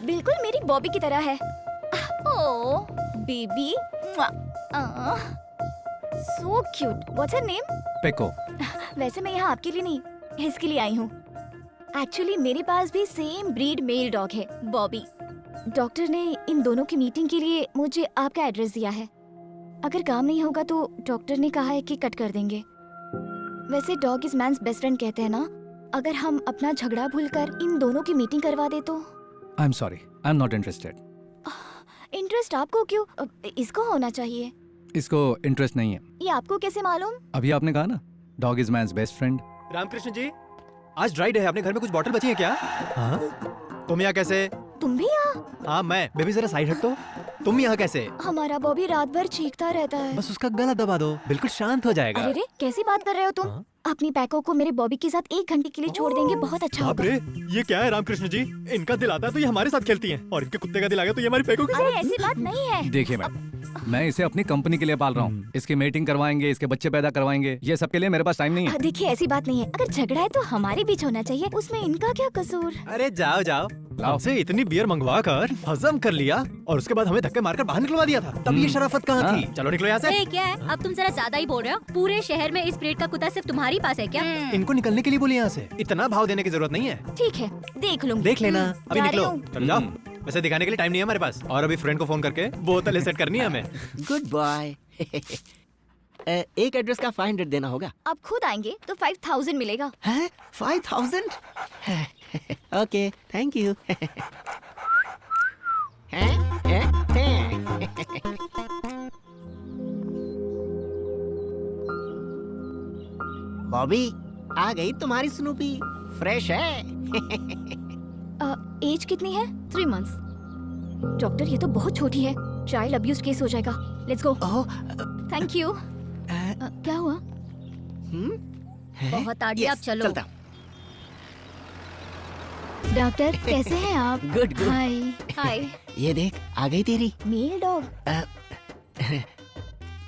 बिल्कुल मेरी बॉबी की तरह है। Oh, baby. So cute. What's her name? Phaco. वैसे मैं यहाँ आपके लिए नहीं, इसके लिए आई हूँ। एक्चुअली मेरे पास भी सेम ब्रीड मेल डॉग है, बॉबी। डॉक्टर ने इन दोनों की मीटिंग के लिए मुझे आपका एड्रेस दिया है। अगर काम नहीं होगा तो डॉक्टर ने कहा है कि कट कर देंगे। वैसे dog is man's best friend कहते हैं ना। अगर हम अपना झगड़ा भूलकर इन दोनों की मीटिंग करवा दे तो? I am sorry, I am not interested. Interest आपको क्यों? इसको होना चाहिए। इसको इंटरेस्ट नहीं है। ये आपको कैसे मालूम? अभी आपने कहा ना, dog is man's best friend. Ramakrishna ji, आज ड्राई डे है, अपने घर में कुछ बॉटल बची है क्या? हाँ? तुम यहाँ कैसे? तुम भी यहाँ? हाँ मैं। बेबी जरा साइड हट तो। तुम यहाँ कैसे? हमारा बॉबी रात भर चीखता रहता है। बस उसका गला दबा दो, बिल्कुल शांत हो जाएगा। अरे रे, कैसी बात कर रहे हो तुम? अपनी पैको को मेरे बॉबी के साथ 1 घंटे के लिए छोड़ देंगे, बहुत अच्छा होगा। रे, ये क्या है रामकृष्ण जी? इनका दिल आता है तो ये हमारे साथ खेलती हैं, और इनके कुत्ते का दिल आ गया तो ये हमारी पैको के साथ। अरे ऐसी बात नहीं है। देखिए मैं इसे अपनी कंपनी के लिए पाल रहा हूँ। इसकी मीटिंग करवाएंगे, इसके बच्चे पैदा करवाएंगे, ये सब के लिए मेरे पास टाइम नहीं है। देखिए ऐसी बात नहीं है। अगर झगड़ा है तो हमारे बीच होना चाहिए, उसमें इनका क्या कसूर? अरे जाओ जाओ, हमसे इतनी बियर मंगवा कर हजम कर लिया और उसके बाद हमें धक्के मारकर बाहर निकलवा दिया था। तब ये शराफत कहाँ थी? चलो निकलो यहाँ से। ए, क्या है? अब तुम जरा ज्यादा ही बोल रहे हो। पूरे शहर में इस ब्रीड का कुत्ता सिर्फ तुम्हारी पास है क्या? इनको निकलने के लिए बोली यहाँ से। इतना भाव देने की जरूरत नहीं है। ठीक है, देख लूंगी। देख लेना। अभी जा निकलो। रही हूँ। चलो जाओ। वैसे दिखाने के लिए टाइम नहीं है हमारे पास। और अभी फ्रेंड को फोन करके बोतल सेट करनी है हमें। Good boy. एक एड्रेस का 500 देना होगा। आप खुद आएंगे तो 5000 मिलेगा। हैं? 5000? Okay, thank you. बॉबी, आ गई तुम्हारी स्नूपी। फ्रेश है। एज कितनी है? 3 months। डॉक्टर, ये तो बहुत छोटी है। चाइल्ड अब्यूज केस हो जाएगा। Let's go. Thank you. क्या हुआ? बहुत आगे, आप चलो। चलता। डॉक्टर, कैसे हैं आप? Good good. Hi hi. ये देख, आ गई तेरी मेल डॉग।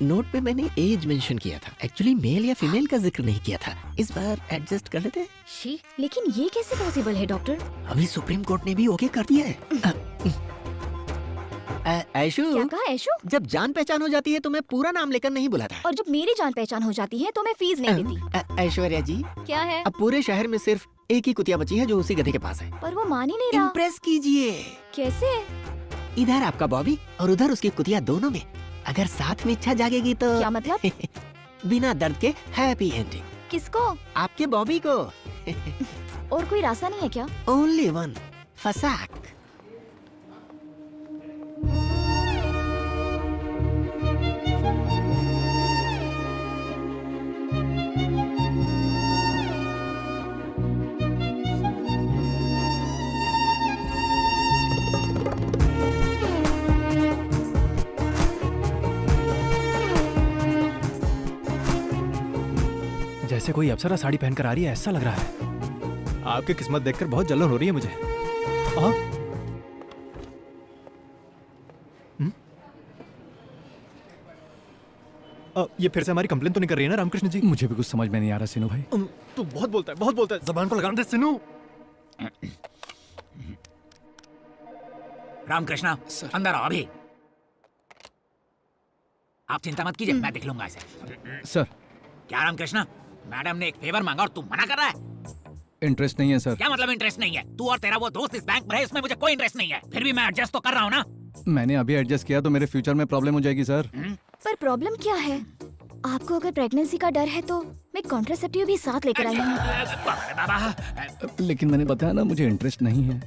नोट पे मैंने एज मेंशन किया था। एक्चुअली मेल या फीमेल का जिक्र नहीं किया था। इस बार एडजस्ट कर लेते हैं। शी, लेकिन ये कैसे पॉसिबल है डॉक्टर? अभी सुप्रीम कोर्ट ने भी ओके कर दिया है। ऐशु, क्या कहा ऐशु? जब जान पहचान हो जाती है तो मैं पूरा नाम लेकर नहीं बुलाता। और जब मेरी जान पहचान हो जाती है तो मैं फीस नहीं देती। ऐश्वर्या जी, क्या है? अब पूरे शहर में सिर्फ एक ही कुतिया बची है जो उसी गधे के पास है। पर वो मान ही नहीं रहा। इम्प्रेस कीजिए। कैसे? इधर आपका बॉबी और उधर उसकी कुतिया, दोनों में अगर साथ में इच्छा जागेगी तो क्या मतलब? बिना दर्द के हैप्पी एंडिंग। किसको? आपके बॉबी को। और कोई रास्ता नहीं है क्या? ओनली वन, फसाक। जैसे कोई अप्सरा साड़ी पहनकर आ रही है ऐसा लग रहा है। आपकी किस्मत देखकर बहुत जलन हो रही है मुझे। ये फिर से हमारी कंप्लेन तो नहीं कर रही है ना रामकृष्ण जी? मुझे भी कुछ समझ में नहीं आ रहा सिनू भाई। तू बहुत बोलता है, बहुत बोलता है। जबान को लगाना दे सिनू। रामकृष्णा, अंदर आओ अभी। आप चिंता मत कीजिए, मैं देख लूंगा इसे। सर। क्या रामकृष्णा, मैडम ने एक फेवर मांगा और तू मना कर रहा है? इंटरेस्ट नहीं है सर। क्या मतलब इंटरेस्ट नहीं है? तू और तेरा वो दोस्त इस बैंक में है, इसमें मुझे कोई इंटरेस्ट नहीं है। फिर भी मैं एडजस्ट तो कर रहा हूँ ना। मैंने अभी एडजस्ट किया तो मेरे फ्यूचर में प्रॉब्लम हो जाएगी सर। पर प्रॉब्लम क्या है? आपको अगर प्रेगनेंसी का डर है तो मैं कॉन्ट्रासेप्टिव भी साथ लेकर आई हूँ। लेकिन मैंने बताया ना, मुझे इंटरेस्ट नहीं है।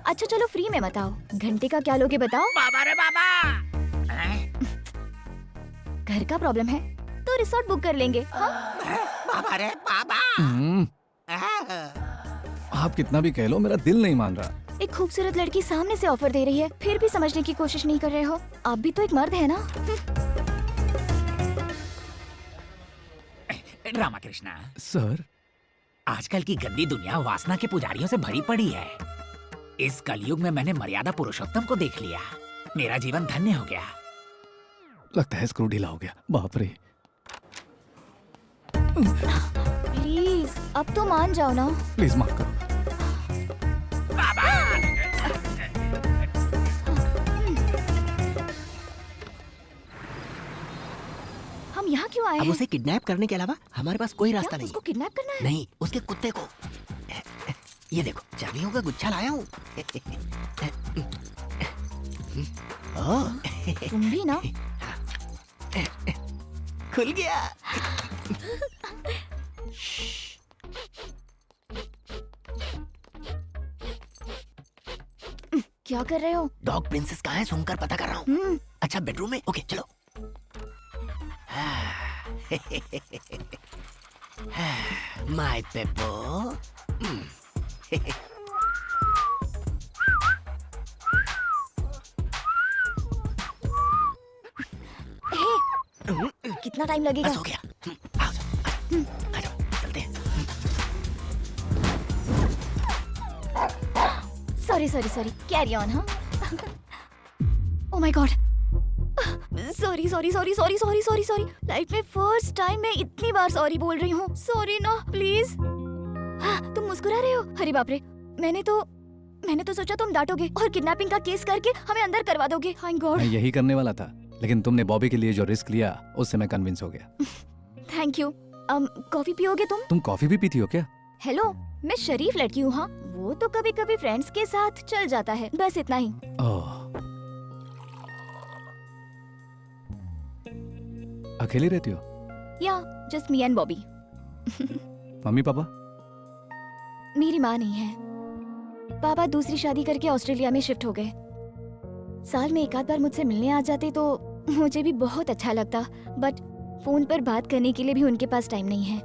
अच्छा चलो, फ्री में मत आओ। घंटे का क्या लोगे बताओ? बाबा रे बाबा। घर का प्रॉब्लम है तो रिसोर्ट बुक कर लेंगे। हाँ? बाबा रे बाबा। आप कितना भी कह लो, मेरा दिल नहीं मान रहा। एक खूबसूरत लड़की सामने से ऑफर दे रही है, फिर भी समझने की कोशिश नहीं कर रहे हो। आप भी तो एक मर्द है ना। रामकृष्णा सर, आजकल की गंदी दुनिया वासना के पुजारियों से भरी पड़ी है। इस कलयुग में मैंने मर्यादा पुरुषोत्तम को देख लिया। मेरा जीवन धन्य हो गया। लगता है स्क्रू ढीला हो गया। बाप रे। प्लीज अब तो मान जाओ ना। प्लीज माफ करो। हम यहाँ क्यों आए अब हैं? उसे किडनैप करने के अलावा हमारे पास कोई रास्ता नहीं। उसको किडनैप करना है? नहीं, उसके कुत्ते को। ये देखो, चाबियों का गुच्छा लाया हूँ। तुम भी ना। खुल गया। क्या कर रहे हो? डॉग प्रिंसेस कहाँ है सुनकर पता कर रहा हूँ। अच्छा, बेडरूम में? ओके चलो। माय पेपो। कितना टाइम लगेगा? बस हो गया। आ जाओ, चलते हैं। Sorry carry on. हाँ, oh my god, sorry life में फर्स्ट टाइम मैं इतनी बार सॉरी बोल रही हूँ। सॉरी ना, प्लीज। तुम मुस्कुरा रहे हो? अरे बाप रे, मैंने तो सोचा तुम डांटोगे और किडनैपिंग का केस करके हमें अंदर करवा दोगे। Thank God. मैं यही करने वाला था, लेकिन तुमने बॉबी के लिए जो रिस्क लिया उससे मैं कन्विंस हो गया। Thank you. कॉफी पियोगे तुम? तुम कॉफी भी पीती हो क्या? हेलो, मैं शरीफ लड़की हूँ। हाँ, वो तो कभी कभी फ्रेंड्स के साथ चल जाता है, बस इतना ही। ओह, अकेली रहती हो? या just me and Bobby. Mummy papa? मेरी माँ नहीं है। पापा दूसरी शादी करके ऑस्ट्रेलिया में शिफ्ट हो गए। साल में एक आध बार मुझसे मिलने आ जाते तो मुझे भी बहुत अच्छा लगता, बट फोन पर बात करने के लिए भी उनके पास टाइम नहीं है।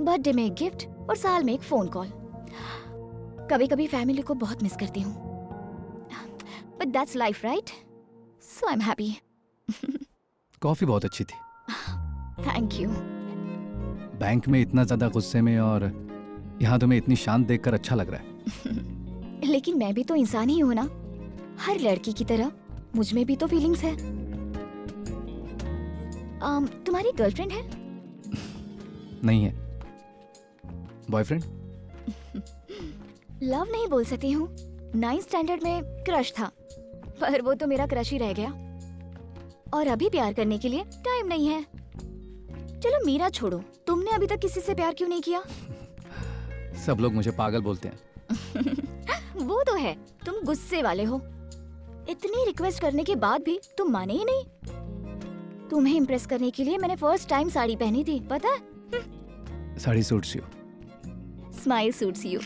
बर्थडे में एक गिफ्ट और साल में एक फोन कॉल। कभी कभी फैमिली को बहुत मिस करती हूँ, but that's life right, so I am happy. Coffee बहुत अच्छी थी। Thank you. बैंक में इतना ज्यादा गुस्से में और यहाँ तुम्हें इतनी शांत देखकर अच्छा लग रहा है। लेकिन मैं भी तो इंसान ही हूँ ना, हर लड़की की तरह मुझ में भी तो फीलिंग्स है। तुम्हारी गर्लफ्रेंड है? नहीं है। बॉयफ्रेंड? लव नहीं बोल सकती हूँ। 9th स्टैंडर्ड में क्रश था, पर वो तो मेरा क्रश ही रह गया और अभी प्यार करने के लिए टाइम नहीं है। चलो मेरा छोड़ो, तुमने अभी तक किसी से प्यार क्यों नहीं किया? सब लोग मुझे पागल बोलते हैं। वो तो है, तुम गुस्से वाले हो। इतनी रिक्वेस्ट करने के बाद भी तुम माने ही नहीं। तुम्हें इम्प्रेस करने के लिए मैंने फर्स्ट टाइम साड़ी पहनी थी, पता है? Sari suits you. Smile suits you.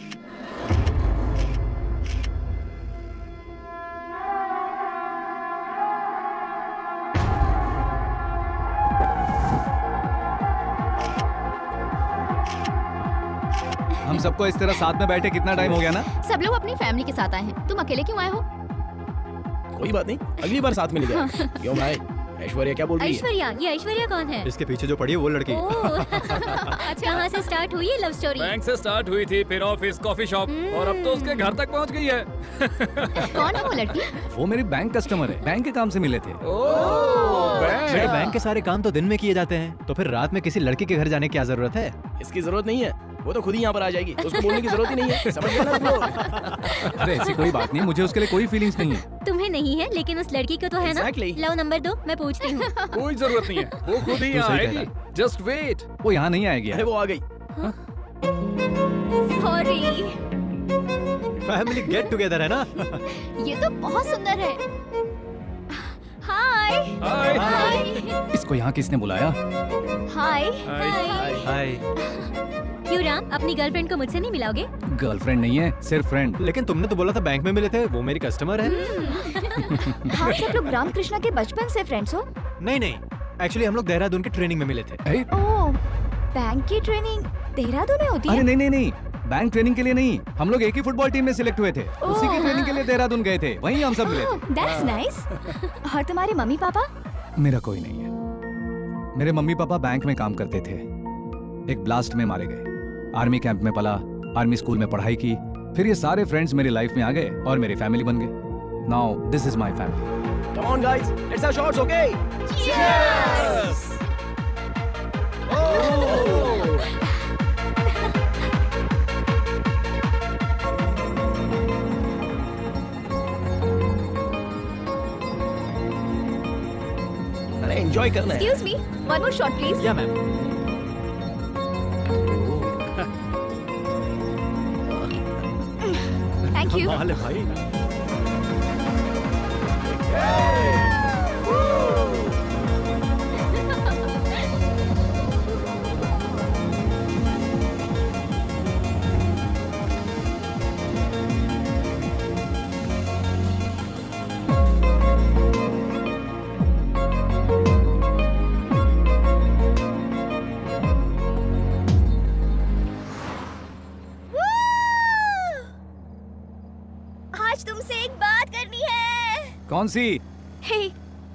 हम सबको इस तरह साथ में बैठे कितना टाइम हो गया ना? सब लोग अपनी फैमिली के साथ आए हैं, तुम अकेले क्यों आए हो? कोई बात नहीं, अगली बार साथ मिल गया। क्यों भाई, ऐश्वर्या क्या बोल रही है? ऐश्वर्या? ये ऐश्वर्या कौन है? इसके पीछे जो पड़ी है वो लड़की। अच्छा, कहाँ से स्टार्ट हुई है लव स्टोरी? बैंक से स्टार्ट हुई थी, फिर ऑफिस, कॉफी शॉप और अब तो उसके घर तक पहुंच गई है। कौन है वो लड़की? वो मेरी बैंक कस्टमर है, बैंक के काम से मिले थे। मेरे बैंक के सारे काम तो दिन में किए जाते हैं, तो फिर रात में किसी लड़की के घर जाने की क्या जरूरत है? इसकी जरूरत नहीं है, वो तो खुद ही यहाँ पर आ जाएगी, उसको बोलने की जरूरत ही नहीं है। समझ गए ना तुम लोग? अरे ऐसी कोई बात नहीं, मुझे उसके लिए कोई फीलिंग्स नहीं है। तुम्हें नहीं है, लेकिन उस लड़की को तो है ना? Exactly. लो नंबर दो, मैं पूछती हूँ। कोई जरूरत नहीं है, वो खुद ही तू सही कह आएगी। Just wait. वो यहाँ नहीं आएगी। अरे वो आ गई। सॉरी। फैमिली गेट टुगेदर है ना? ये तो बहुत सुंदर है। हाय। हाय। इसको यहाँ किसने बुलाया? हाय। हाय। क्यों राम, अपनी गर्लफ्रेंड को मुझसे नहीं मिलाओगे? गर्लफ्रेंड नहीं है, सिर्फ फ्रेंड। लेकिन तुमने तो बोला था बैंक में मिले थे, वो मेरी कस्टमर है। हाँ, सब लोग रामकृष्णा के बचपन से फ्रेंड्स हो? नहीं नहीं, एक्चुअली हम लोग देहरादून की ट्रेनिंग में मिले थे। ओह, बैंक की ट्रेनिंग देहरादून में होती है? अरे नहीं, बैंक ट्रेनिंग के लिए नहीं, हम लोग एक ही फुटबॉल टीम में सिलेक्ट हुए थे, उसी की ट्रेनिंग के लिए देहरादून गए थे, वहीं हम सब मिले थे। That's nice. और तुम्हारे मम्मी पापा? मेरा कोई नहीं है। मेरे मम्मी पापा बैंक में काम करते थे, एक ब्लास्ट में मारे गए। आर्मी कैंप में पला, आर्मी स्कूल में पढ़ाई की, फिर ये सारे फ्रेंड्स मेरी लाइफ में आ गए और मेरी फैमिली बन गए। Now this is my family. Come on guys, let's have shots, okay? Cheers! अरे एंजॉय करना है। Excuse me, one more shot please. या मैम। Thank you. कमाल है भाई। आज तुमसे एक बात करनी है। कौन सी? हे,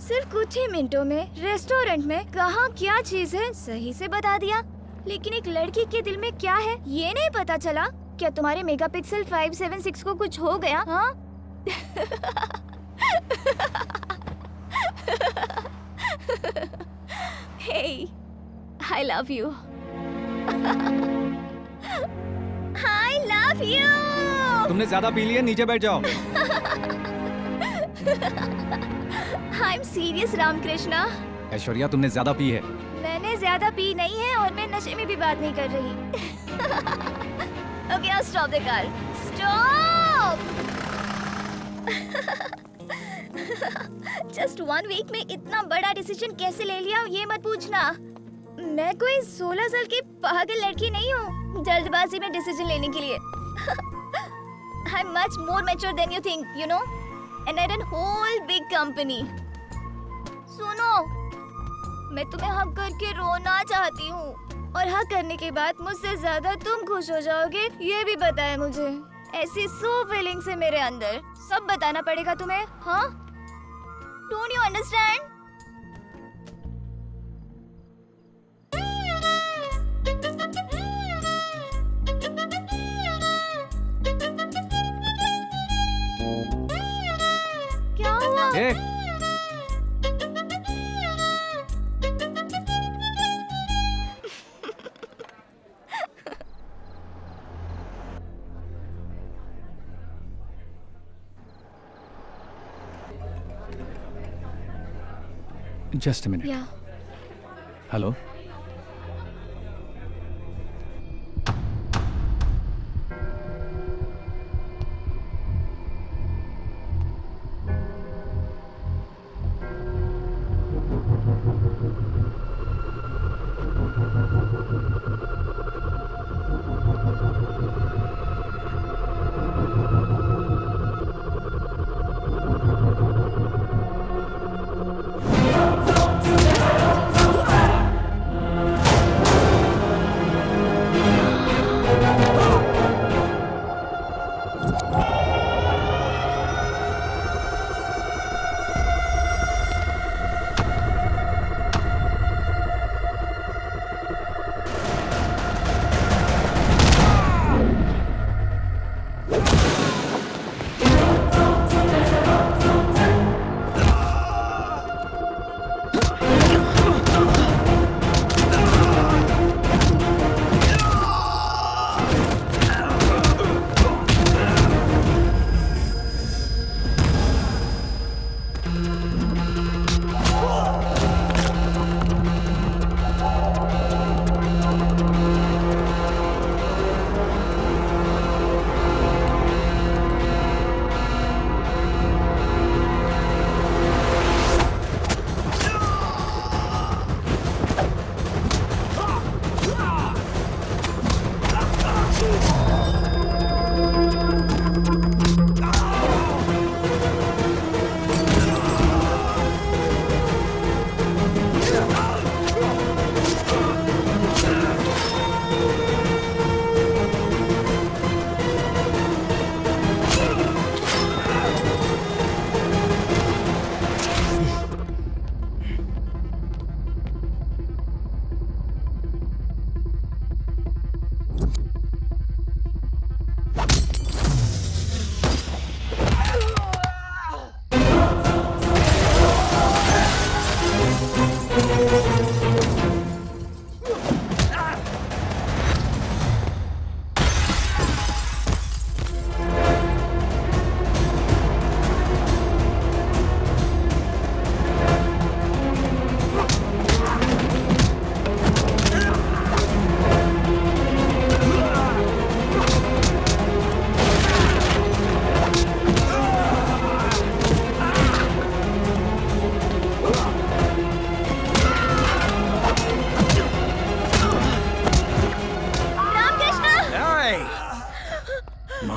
सिर्फ कुछ ही मिनटों में रेस्टोरेंट में कहाँ क्या चीज है सही से बता दिया, लेकिन एक लड़की के दिल में क्या है ये नहीं पता चला। क्या तुम्हारे मेगापिक्सल 576 को कुछ हो गया? हाँ? Hey, I love you. I Phew! तुमने ज्यादा पी लिया, नीचे बैठ जाओ। I'm serious, Ramakrishna. ऐश्वर्या, तुमने ज्यादा पी है। मैंने ज्यादा पी नहीं है और मैं नशे में भी बात नहीं कर रही। Okay, I'll stop the car. Stop! Just 1 week में इतना बड़ा डिसीजन कैसे ले लिया ये मत पूछना। मैं कोई 16 साल की पागल लड़की नहीं हूँ जल्दबाजी में डिसीजन लेने के लिए। I'm much more mature than you think, you know? And I run whole big company. सुनो, मैं तुम्हें हक करके रोना चाहती हूँ और हक करने के बाद मुझसे ज्यादा तुम खुश हो जाओगे ये भी पता है मुझे। ऐसी सो फीलिंग्स है मेरे अंदर, सब बताना पड़ेगा तुम्हें, हाँ? Don't you understand? क्या हुआ? Just a minute. Yeah. Hello?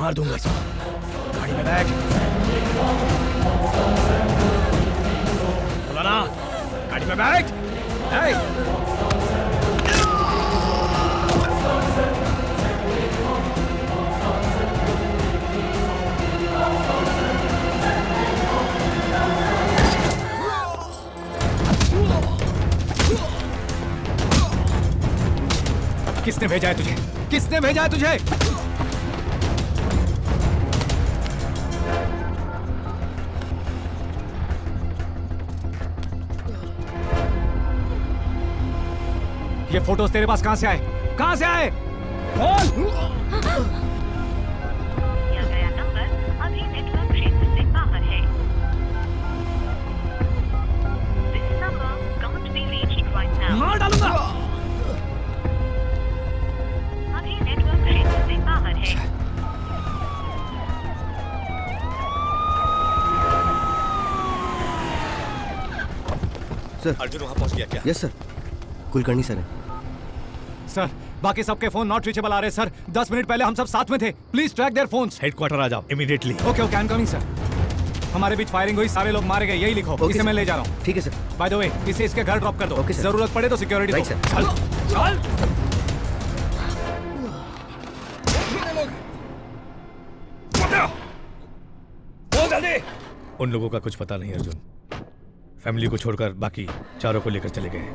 मार दूंगा इसको। गाड़ी में बैठ। बोला, गाड़ी में बैठ। किसने भेजा है तुझे? किसने भेजा है तुझे? ये फोटोज तेरे पास कहां से आए? कहां से आए? बोल! सर। अर्जुन वहां पहुंच गया क्या? यस सर, कुलकर्णी सर है। सर बाकी सबके फोन नॉट रीचेबल आ रहे हैं सर। 10 मिनट पहले हम सब साथ में थे। Please track their phones. Headquarter आ जाओ immediately. Okay okay, I am coming sir. हमारे बीच फायरिंग हुई, सारे लोग मारे गए, यही लिखो। इसे मैं ले जा रहा हूँ। ठीक है सर। बाय द वे, इसे इसके घर ड्रॉप कर दो। Okay sir. जरूरत पड़े तो सिक्योरिटी दो। Right sir. चल चल। उन लोगों का कुछ पता नहीं अर्जुन। फैमिली को छोड़कर बाकी चारों को लेकर चले गए।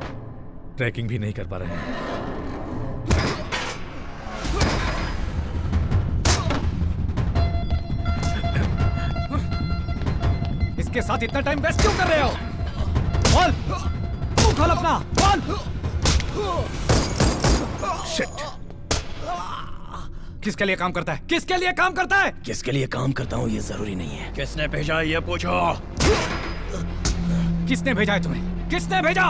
ट्रैकिंग भी नहीं कर पा रहे हैं। इसके साथ इतना टाइम वेस्ट क्यों कर रहे हो? बोल, मुंह खोल अपना, बोल। शिट। किसके लिए काम करता है? किसके लिए काम करता है? किसके लिए काम करता हूँ ये जरूरी नहीं है। किसने भेजा ये पूछो। किसने भेजा है तुम्हें? किसने भेजा?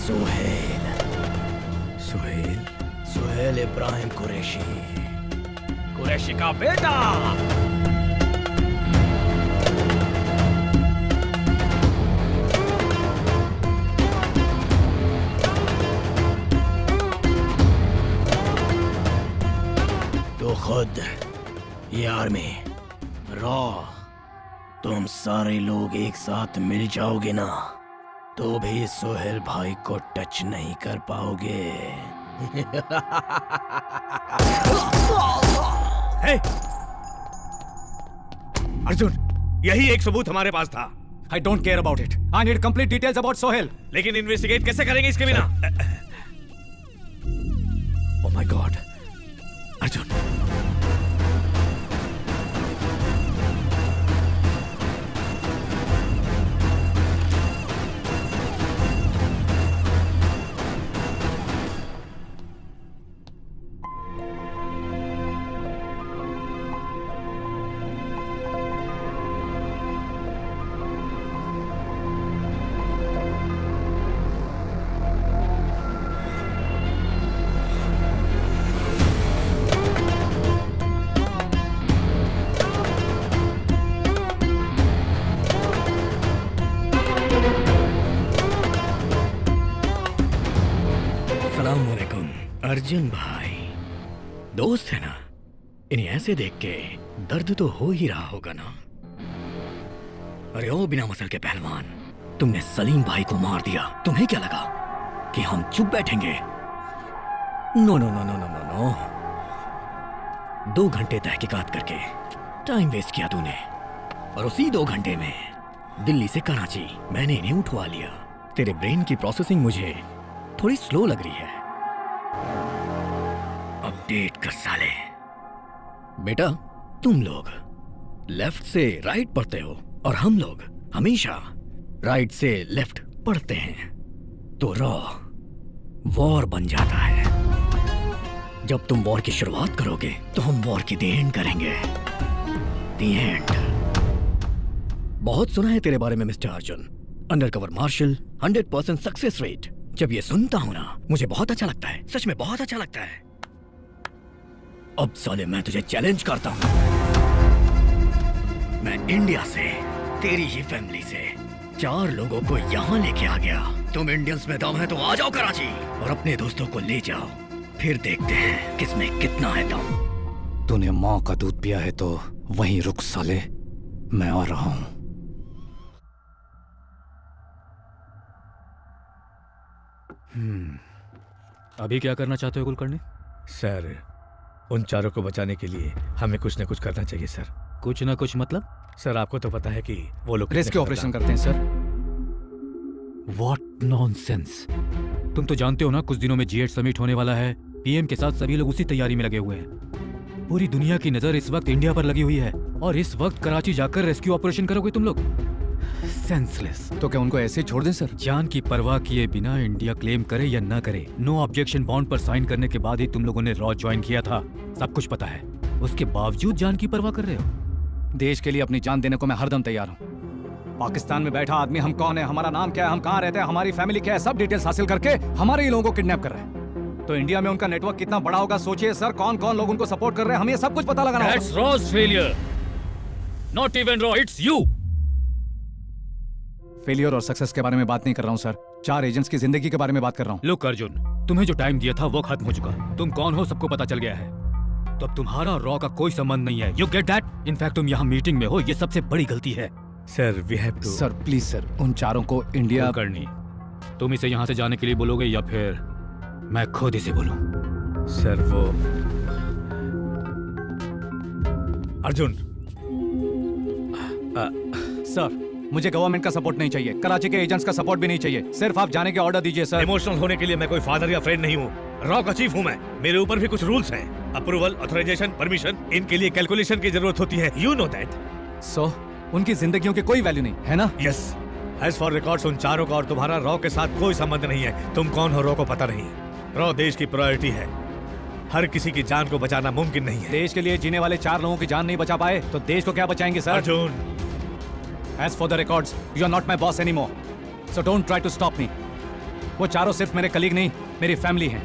सुहेल। सुहेल? सुहेल इब्राहिम कुरैशी, कुरैशी का बेटा। तो खुद ये आर्मी रॉ, तुम सारे लोग एक साथ मिल जाओगे ना, तो भी सोहेल भाई को टच नहीं कर पाओगे। हे! अर्जुन, यही एक सबूत हमारे पास था। I don't care about it. I need complete details about Sohail. लेकिन इन्वेस्टिगेट कैसे करेंगे इसके बिना? ओह माय गॉड, अर्जुन। अर्जुन भाई, दोस्त है ना? इन्हें ऐसे देख के दर्द तो हो ही रहा होगा ना। अरे ओ बिना मसल के पहलवान, तुमने सलीम भाई को मार दिया। तुम्हें क्या लगा कि हम चुप बैठेंगे? No no no no no no no. 2 घंटे तहकीकात करके टाइम वेस्ट किया तूने, और उसी 2 घंटे में दिल्ली से कराची मैंने इन्हें उठवा लिया। तेरे ब्रेन की प्रोसेसिंग मुझे थोड़ी स्लो लग रही है। अपडेट कर साले। बेटा, तुम लोग लेफ्ट से राइट पढ़ते हो और हम लोग हमेशा राइट से लेफ्ट पढ़ते हैं, तो रॉ वॉर बन जाता है। जब तुम वॉर की शुरुआत करोगे तो हम वॉर की द एंड करेंगे। The end. बहुत सुना है तेरे बारे में mister Arjun, undercover marshal, 100% success rate. जब ये सुनता हूं ना, मुझे बहुत अच्छा लगता है, सच में बहुत अच्छा लगता है। अब साले मैं तुझे चैलेंज करता हूं। मैं इंडिया से, तेरी ही फैमिली से 4 लोगों को यहां लेके आ गया। तुम इंडियंस में दम है तो आ जाओ कराची और अपने दोस्तों को ले जाओ, फिर देखते हैं किसमें कितना है दम। तूने माँ का दूध पिया है तो वहीं रुक साले, मैं आ रहा हूं। अभी क्या करना चाहते हो कुलकर्णी? सर, उन चारों को बचाने के लिए हमें कुछ न कुछ करना चाहिए सर। कुछ ना कुछ मतलब? सर, आपको तो पता है कि वो लोग रेस्क्यू ऑपरेशन करते हैं सर। What nonsense. तुम तो जानते हो ना, कुछ दिनों में G8 समिट होने वाला है। पीएम के साथ सभी लोग उसी तैयारी में लगे हुए हैं। पूरी दुनिया की नजर इस वक्त इंडिया पर लगी हुई है, और इस वक्त कराची जाकर रेस्क्यू ऑपरेशन करोगे तुम लोग? सेंसलेस। तो क्या उनको ऐसे ही छोड़ दें सर? जान की परवाह किए बिना इंडिया क्लेम करे या ना करे, नो ऑब्जेक्शन बॉन्ड पर साइन करने के बाद ही तुम लोगों ने रॉ ज्वाइन किया था। सब कुछ पता है, उसके बावजूद जान की परवाह कर रहे हो। देश के लिए अपनी जान देने को मैं हरदम तैयार हूँ। पाकिस्तान में बैठा आदमी हम कौन है, हमारा नाम क्या है, हम कहाँ रहते हैं, हमारी फैमिली क्या है, सब डिटेल्स हासिल करके हमारे ही लोगों को किडनैप कर रहे हैं। तो इंडिया में उनका नेटवर्क कितना बड़ा होगा सोचिए सर। कौन कौन लोग उनको सपोर्ट कर रहे हैं, हमें सब कुछ पता लगाना होगा। That's Raw's failure. Not even raw, it's you. Failure और सक्सेस के बारे में बात नहीं कर रहा हूँ सर, 4 एजेंट्स की जिंदगी के बारे में बात कर रहा हूँ। लुक अर्जुन, तुम्हें जो टाइम दिया था वो खत्म हो चुका। तुम कौन हो सबको पता चल गया है, तो अब तुम्हारा रॉ का कोई संबंध नहीं है। You get that? इनफैक्ट तुम यहाँ मीटिंग में हो, ये सबसे बड़ी गलती है। Sir we have to. Sir please sir, उन चारों को इंडिया करनी। तुम इसे यहाँ से जाने के लिए बोलोगे या फिर मैं खुद इसे बोलूं? सर वो अर्जुन। सर मुझे गवर्नमेंट का सपोर्ट नहीं चाहिए, कराची के एजेंट्स का सपोर्ट भी नहीं चाहिए, सिर्फ आप जाने के ऑर्डर दीजिए सर। इमोशनल होने के लिए मैं कोई फादर या फ्रेंड नहीं हूँ, रॉ का चीफ हूँ मैं। मेरे ऊपर भी कुछ रूल्स हैं, अप्रूवल, ऑथराइजेशन, परमिशन, इनके लिए कैलकुलेशन की जरूरत होती है। You know that. सो उनकी जिंदगियों की कोई वैल्यू नहीं है ना? यस। एज फॉर रिकॉर्ड्स उन चारों का और तुम्हारा रॉ के साथ कोई संबंध नहीं है। तुम कौन हो रॉ को पता नहीं। रॉ देश की प्रायोरिटी है, हर किसी की जान को बचाना मुमकिन नहीं है। देश के लिए जीने वाले 4 लोगों की जान नहीं बचा पाए तो देश को क्या बचाएंगे sir? Arjun, As for the records, you are not my boss anymore. So don't try to stop me. वो चारों सिर्फ मेरे कलीग नहीं, मेरी फैमिली हैं।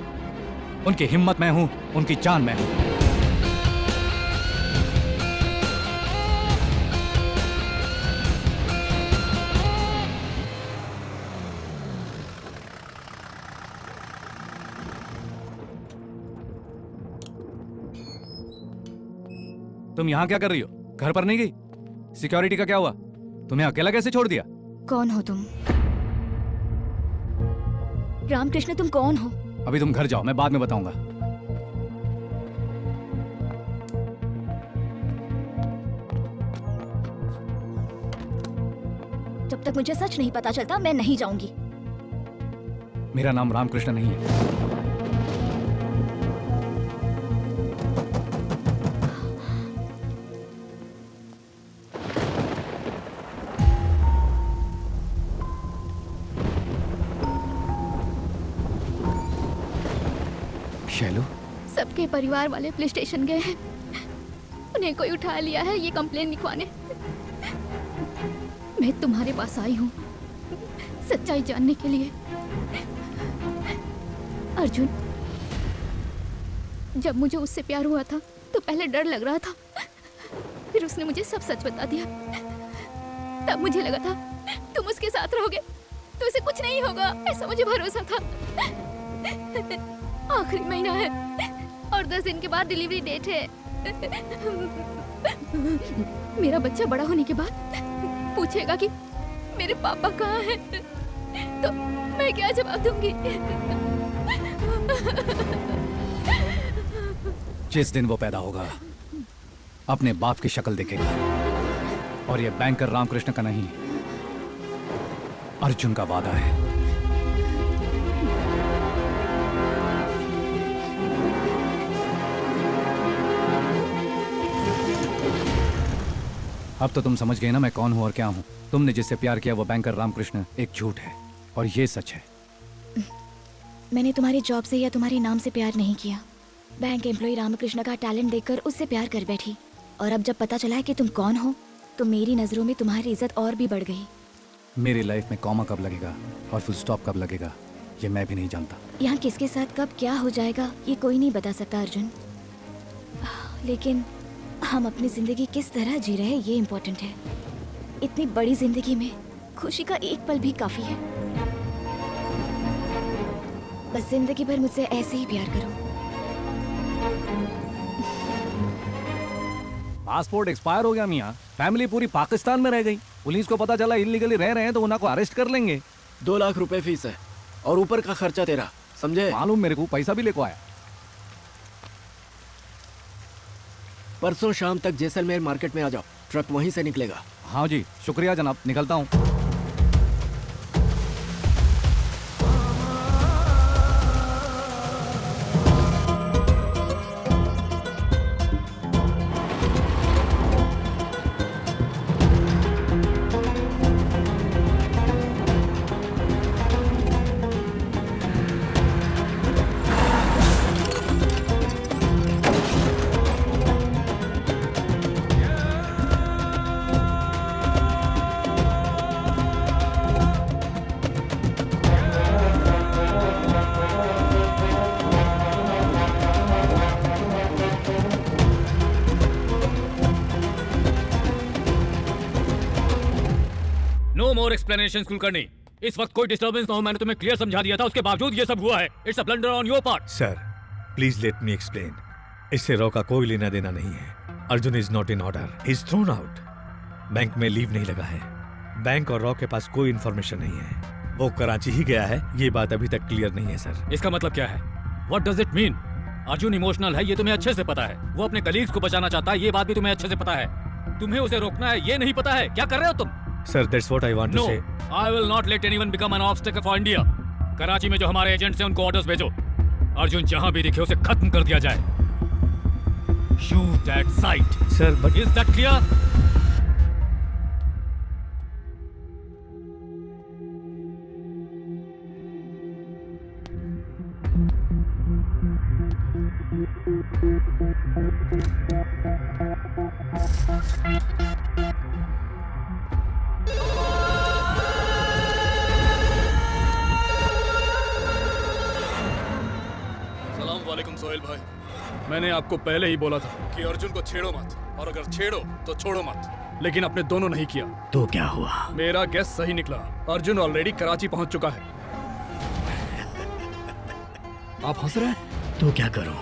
उनकी हिम्मत मैं हूँ, उनकी जान मैं हूँ। तुम यहाँ क्या कर रही हो? घर पर नहीं गई? सिक्योरिटी का क्या हुआ? तुम्हें अकेला कैसे छोड़ दिया? कौन हो तुम? रामकृष्ण तुम कौन हो? अभी तुम घर जाओ, मैं बाद में बताऊंगा। जब तक मुझे सच नहीं पता चलता मैं नहीं जाऊंगी। मेरा नाम रामकृष्ण नहीं है। शैलू, सबके परिवार वाले पुलिस स्टेशन गए हैं, उन्हें कोई उठा लिया है ये कंप्लेन लिखवाने। मैं तुम्हारे पास आई हूँ सच्चाई जानने के लिए। अर्जुन, जब मुझे उससे प्यार हुआ था तो पहले डर लग रहा था, फिर उसने मुझे सब सच बता दिया। तब मुझे लगा था तुम उसके साथ रहोगे तो उसे कुछ नहीं होगा, ऐसा मुझे भरोसा था। आखिरी महीना है और 10 दिन के बाद डिलीवरी डेट है। मेरा बच्चा बड़ा होने के बाद पूछेगा कि मेरे पापा कहाँ हैं, तो मैं क्या जवाब दूंगी? जिस दिन वो पैदा होगा अपने बाप की शक्ल देखेगा, और ये बैंकर रामकृष्ण का नहीं, अर्जुन का वादा है। अब तो तुम समझ गए ना मैं कौन हूं और क्या हूं। तुमने जिससे प्यार किया वो बैंकर रामकृष्ण एक झूठ है और ये सच है। मैंने तुम्हारी जॉब से या तुम्हारे नाम से प्यार नहीं किया। बैंक एम्प्लॉय रामकृष्ण का टैलेंट देखकर उससे प्यार कर बैठी, और अब जब पता चला है कि तुम कौन हो तो मेरी नजरों में तुम्हारी इज्जत और भी बढ़ गई। मेरी लाइफ में कॉमा कब लगेगा और फुल स्टॉप कब लगेगा ये मैं भी नहीं जानता। यहाँ किसके साथ कब क्या हो जाएगा ये कोई नहीं बता सकता अर्जुन, लेकिन हम अपनी जिंदगी किस तरह जी रहे हैं ये इम्पोर्टेंट है। इतनी बड़ी जिंदगी में खुशी का एक पल भी काफी है। बस जिंदगी भर मुझसे ऐसे ही प्यार करो। पासपोर्ट एक्सपायर हो गया मियाँ, फैमिली पूरी पाकिस्तान में रह गई। पुलिस को पता चला इलीगली रह रहे हैं तो उन्हें को अरेस्ट कर लेंगे। 2 लाख रुपए फीस है और ऊपर का खर्चा तेरा, समझे? मालूम मेरे को, पैसा भी लेको आया। परसों शाम तक जैसलमेर मार्केट में आ जाओ, ट्रक वहीं से निकलेगा। हाँ जी, शुक्रिया जनाब, निकलता हूँ। मोर एक्सप्लेनेशन कुलकर्णी। इस वक्त कोई डिस्टर्बेंस ना हो, मैंने तुम्हें क्लियर समझा दिया था, उसके बावजूद ये सब हुआ है। It's a blunder on your part. Sir please let me explain. इससे रॉ का कोई लेना देना नहीं है। Arjun is not in order, is thrown out. Bank में लीव नहीं लगा है। बैंक और रॉ के पास कोई इंफॉर्मेशन नहीं है। वो कराची ही गया है, ये बात अभी तक क्लियर नहीं है सर। इसका मतलब क्या है? What does it mean? Arjun emotional है, ये तुम्हें अच्छे से पता है। वो अपने कलीग्स को बचाना चाहता है, ये बात भी तुम्हें अच्छे से पता है। तुम्हें उसे रोकना है, ये नहीं पता है। क्या कर रहे हो तुम? Sir that's what I want to say. I will not let anyone become an obstacle for India. Karachi में जो हमारे एजेंट्स हैं उनको ऑर्डर्स भेजो। अर्जुन जहां भी दिखे उसे खत्म कर दिया जाए। Shoot at site. Sir but is that clear? सलाम सोहेल भाई, मैंने आपको पहले ही बोला था कि अर्जुन को छेड़ो मत, और अगर छेड़ो तो छोड़ो मत, लेकिन आपने दोनों नहीं किया। तो क्या हुआ? मेरा गेस सही निकला। अर्जुन ऑलरेडी कराची पहुंच चुका है। आप हंस रहे हैं? तो क्या करूं?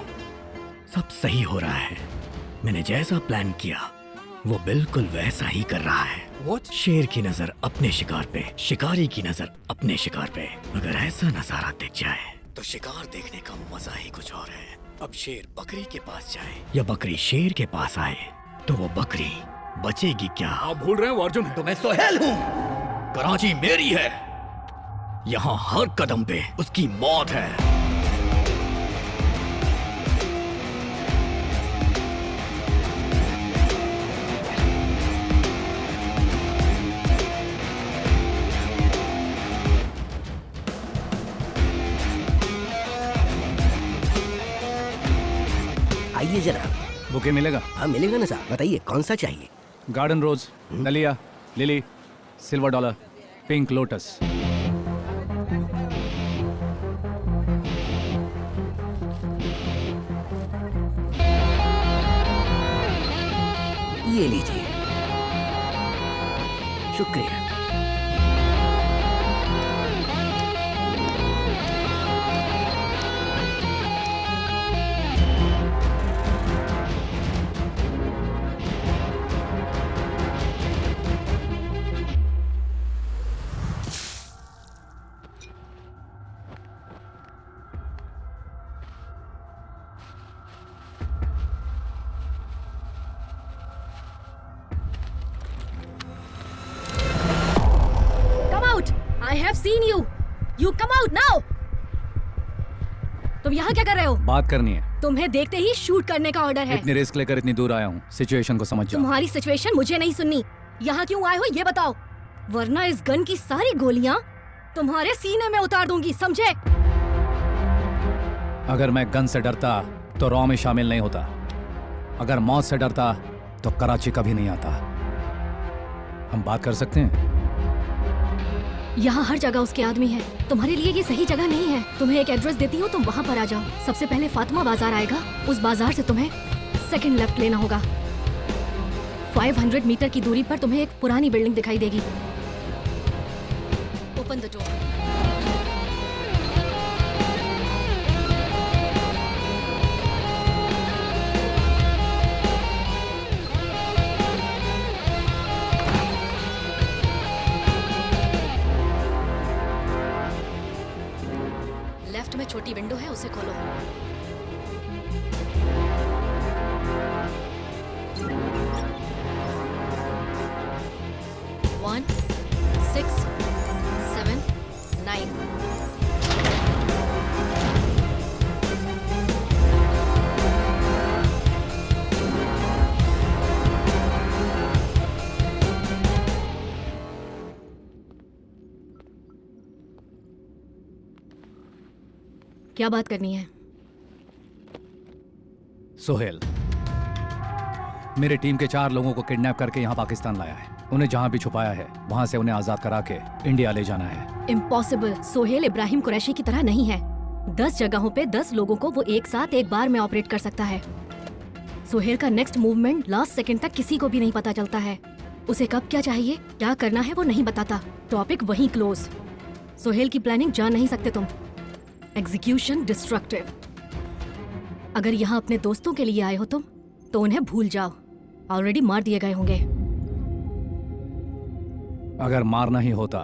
सब सही हो रहा है। मैंने जैसा प्लान किया वो बिल्कुल वैसा ही कर रहा है। What? शेर की नजर अपने शिकार पे, शिकारी की नजर अपने शिकार पे। अगर ऐसा नजारा दिख जाए तो शिकार देखने का मजा ही कुछ और है। अब शेर बकरी के पास जाए या बकरी शेर के पास आए तो वो बकरी बचेगी क्या? आप भूल रहे हैं वो अर्जुन है। तो मैं सोहेल हूँ। कराची मेरी है। यहाँ हर कदम पे उसकी मौत है। आइए जरा। बुके मिलेगा? हाँ मिलेगा ना साहब, बताइए कौन सा चाहिए? गार्डन रोज, दलिया, lily, silver dollar, pink lotus. ये लीजिए। शुक्रिया। I have seen you. You come out now. तुम यहाँ क्या कर रहे हो? बात करनी है। तुम्हें देखते ही शूट करने का ऑर्डर है। इतनी रिस्क लेकर इतनी दूर आया हूँ, सिचुएशन को समझ जाओ। तुम्हारी सिचुएशन मुझे नहीं सुननी। यहाँ क्यों आए हो ये बताओ, वरना इस गन की सारी गोलियाँ तुम्हारे सीने में उतार दूंगी, समझे? अगर मैं गन से डरता तो रॉ में शामिल नहीं होता। अगर मौत से डरता तो कराची कभी नहीं आता। हम बात कर सकते हैं? यहाँ हर जगह उसके आदमी हैं। तुम्हारे लिए ये सही जगह नहीं है। तुम्हें एक एड्रेस देती हूँ, तुम वहाँ पर आ जाओ। सबसे पहले फातिमा बाजार आएगा, उस बाजार से तुम्हें सेकंड लेफ्ट लेना होगा। 500 मीटर की दूरी पर तुम्हें एक पुरानी बिल्डिंग दिखाई देगी। Open the door. लेफ्ट में छोटी विंडो है, उसे खोलो। One, 6, 7, 9। क्या बात करनी है? सोहेल, मेरे टीम के 4 लोगों को किडनैप करके यहाँ पाकिस्तान लाया है। उन्हें जहाँ भी छुपाया है वहाँ से उन्हें आजाद करा के इंडिया ले जाना है। इम्पॉसिबल। सोहेल इब्राहिम कुरैशी की तरह नहीं है। 10 जगहों पे 10 लोगों को वो एक साथ एक बार में ऑपरेट कर सकता है। सोहेल का नेक्स्ट मूवमेंट लास्ट सेकंड तक किसी को भी नहीं पता चलता है। उसे कब क्या चाहिए, क्या करना है वो नहीं बताता। टॉपिक वहीं क्लोज। सोहेल की प्लानिंग जान नहीं सकते तुम। Execution destructive. अगर यहाँ अपने दोस्तों के लिए आए हो तुम तो उन्हें भूल जाओ, ऑलरेडी मार दिए गए होंगे। अगर मारना ही होता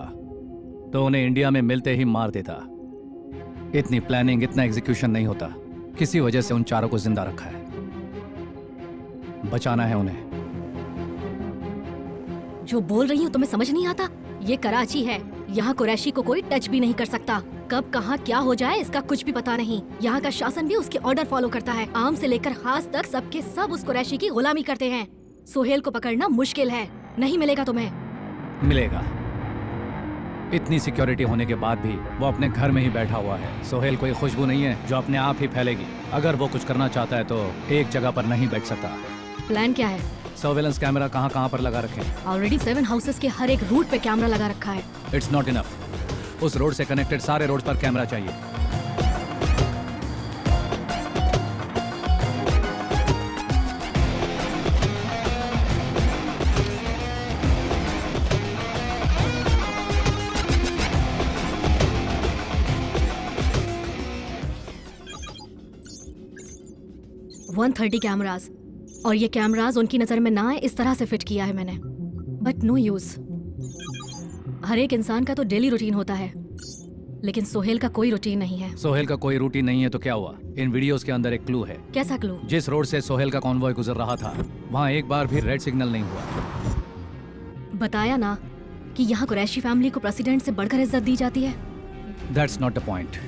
तो उन्हें इंडिया में मिलते ही मार देता। इतनी प्लानिंग, इतना एग्जीक्यूशन नहीं होता। किसी वजह से उन चारों को जिंदा रखा है। बचाना है उन्हें। जो बोल रही हूँ तुम्हें समझ नहीं आता? ये कराची है, यहाँ कुरैशी को कोई टच भी नहीं कर सकता। कब कहाँ क्या हो जाए इसका कुछ भी पता नहीं। यहाँ का शासन भी उसके ऑर्डर फॉलो करता है। आम से लेकर खास तक सबके सब उस कुरैशी की गुलामी करते हैं। सोहेल को पकड़ना मुश्किल है, नहीं मिलेगा तुम्हें। मिलेगा। इतनी सिक्योरिटी होने के बाद भी वो अपने घर में ही बैठा हुआ है। सोहेल कोई खुशबू नहीं है जो अपने आप ही फैलेगी। अगर वो कुछ करना चाहता है तो एक जगह पर नहीं बैठ सकता। प्लान क्या है? सर्वेलेंस कैमरा कहाँ कहाँ पर लगा रखे? ऑलरेडी 7 हाउसेस के हर एक रूट पे कैमरा लगा रखा है। It's not enough. उस रोड से कनेक्टेड सारे रोड पर कैमरा चाहिए। कैमरास, और ये कैमरास उनकी नजर में ना आए इस तरह से फिट किया है मैंने। But no use. हर एक इंसान का तो डेली रूटीन होता है, लेकिन सोहेल का कोई रूटीन नहीं है। सोहेल का कोई रूटीन नहीं है तो क्या हुआ? इन वीडियोस के अंदर एक क्लू है। कैसा क्लू? जिस रोड से सोहेल का कॉन्वॉय गुजर रहा था वहाँ एक बार भी रेड सिग्नल नहीं हुआ। बताया ना कि यहाँ कुरैशी फैमिली को प्रेसिडेंट से बढ़कर इज्जत दी जाती है। That's not the point.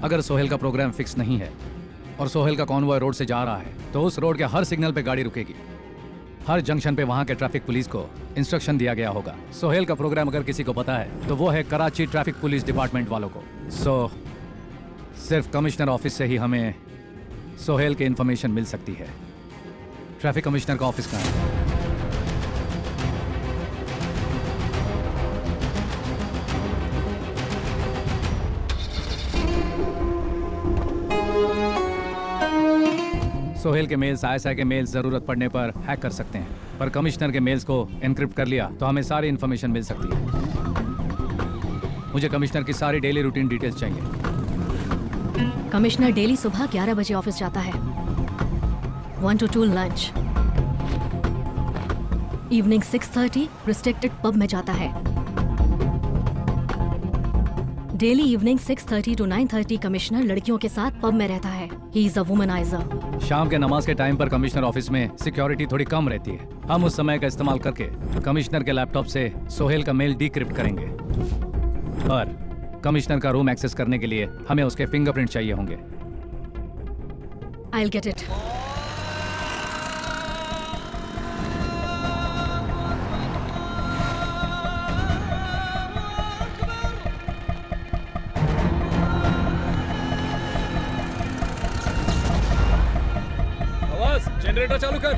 अगर सोहेल का प्रोग्राम फिक्स नहीं है और सोहेल का कॉन्वॉय रोड से जा रहा है तो उस रोड के हर सिग्नल पे गाड़ी रुकेगी। हर जंक्शन पे वहाँ के ट्रैफिक पुलिस को इंस्ट्रक्शन दिया गया होगा। सोहेल का प्रोग्राम अगर किसी को पता है तो वो है कराची ट्रैफिक पुलिस डिपार्टमेंट वालों को। सिर्फ कमिश्नर ऑफिस से ही हमें सोहेल की इंफॉर्मेशन मिल सकती है। ट्रैफिक कमिश्नर का ऑफिस कहाँ है? सोहेल के मेल्स, आयशा के मेल्स जरूरत पड़ने पर हैक कर सकते हैं, पर कमिश्नर के मेल्स को एनक्रिप्ट कर लिया तो हमें सारी इन्फॉर्मेशन मिल सकती है। मुझे कमिश्नर की सारी डेली रूटीन डिटेल्स चाहिए। कमिश्नर डेली सुबह 11 बजे ऑफिस जाता है। 1 to 2 lunch. Evening 6:30 restricted pub में जाता है। डेली इवनिंग 6:30 to 9:30 कमिश्नर लड़कियों के साथ पब में रहता है। He is a womaniser. शाम के नमाज के टाइम पर कमिश्नर ऑफिस में सिक्योरिटी थोड़ी कम रहती है। हम उस समय का इस्तेमाल करके कमिश्नर के लैपटॉप से सोहेल का मेल डिक्रिप्ट करेंगे। पर कमिश्नर का रूम एक्सेस करने के लिए हमें उसके फिंगरप्रिंट चाहिए होंगे। I'll get it. जनरेटर चालू कर।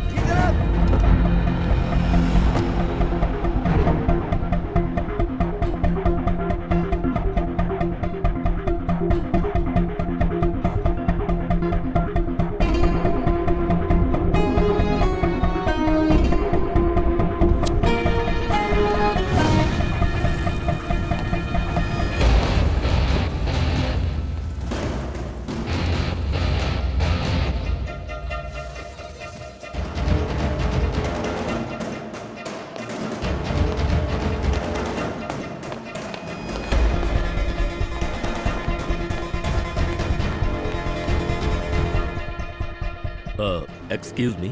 Excuse me.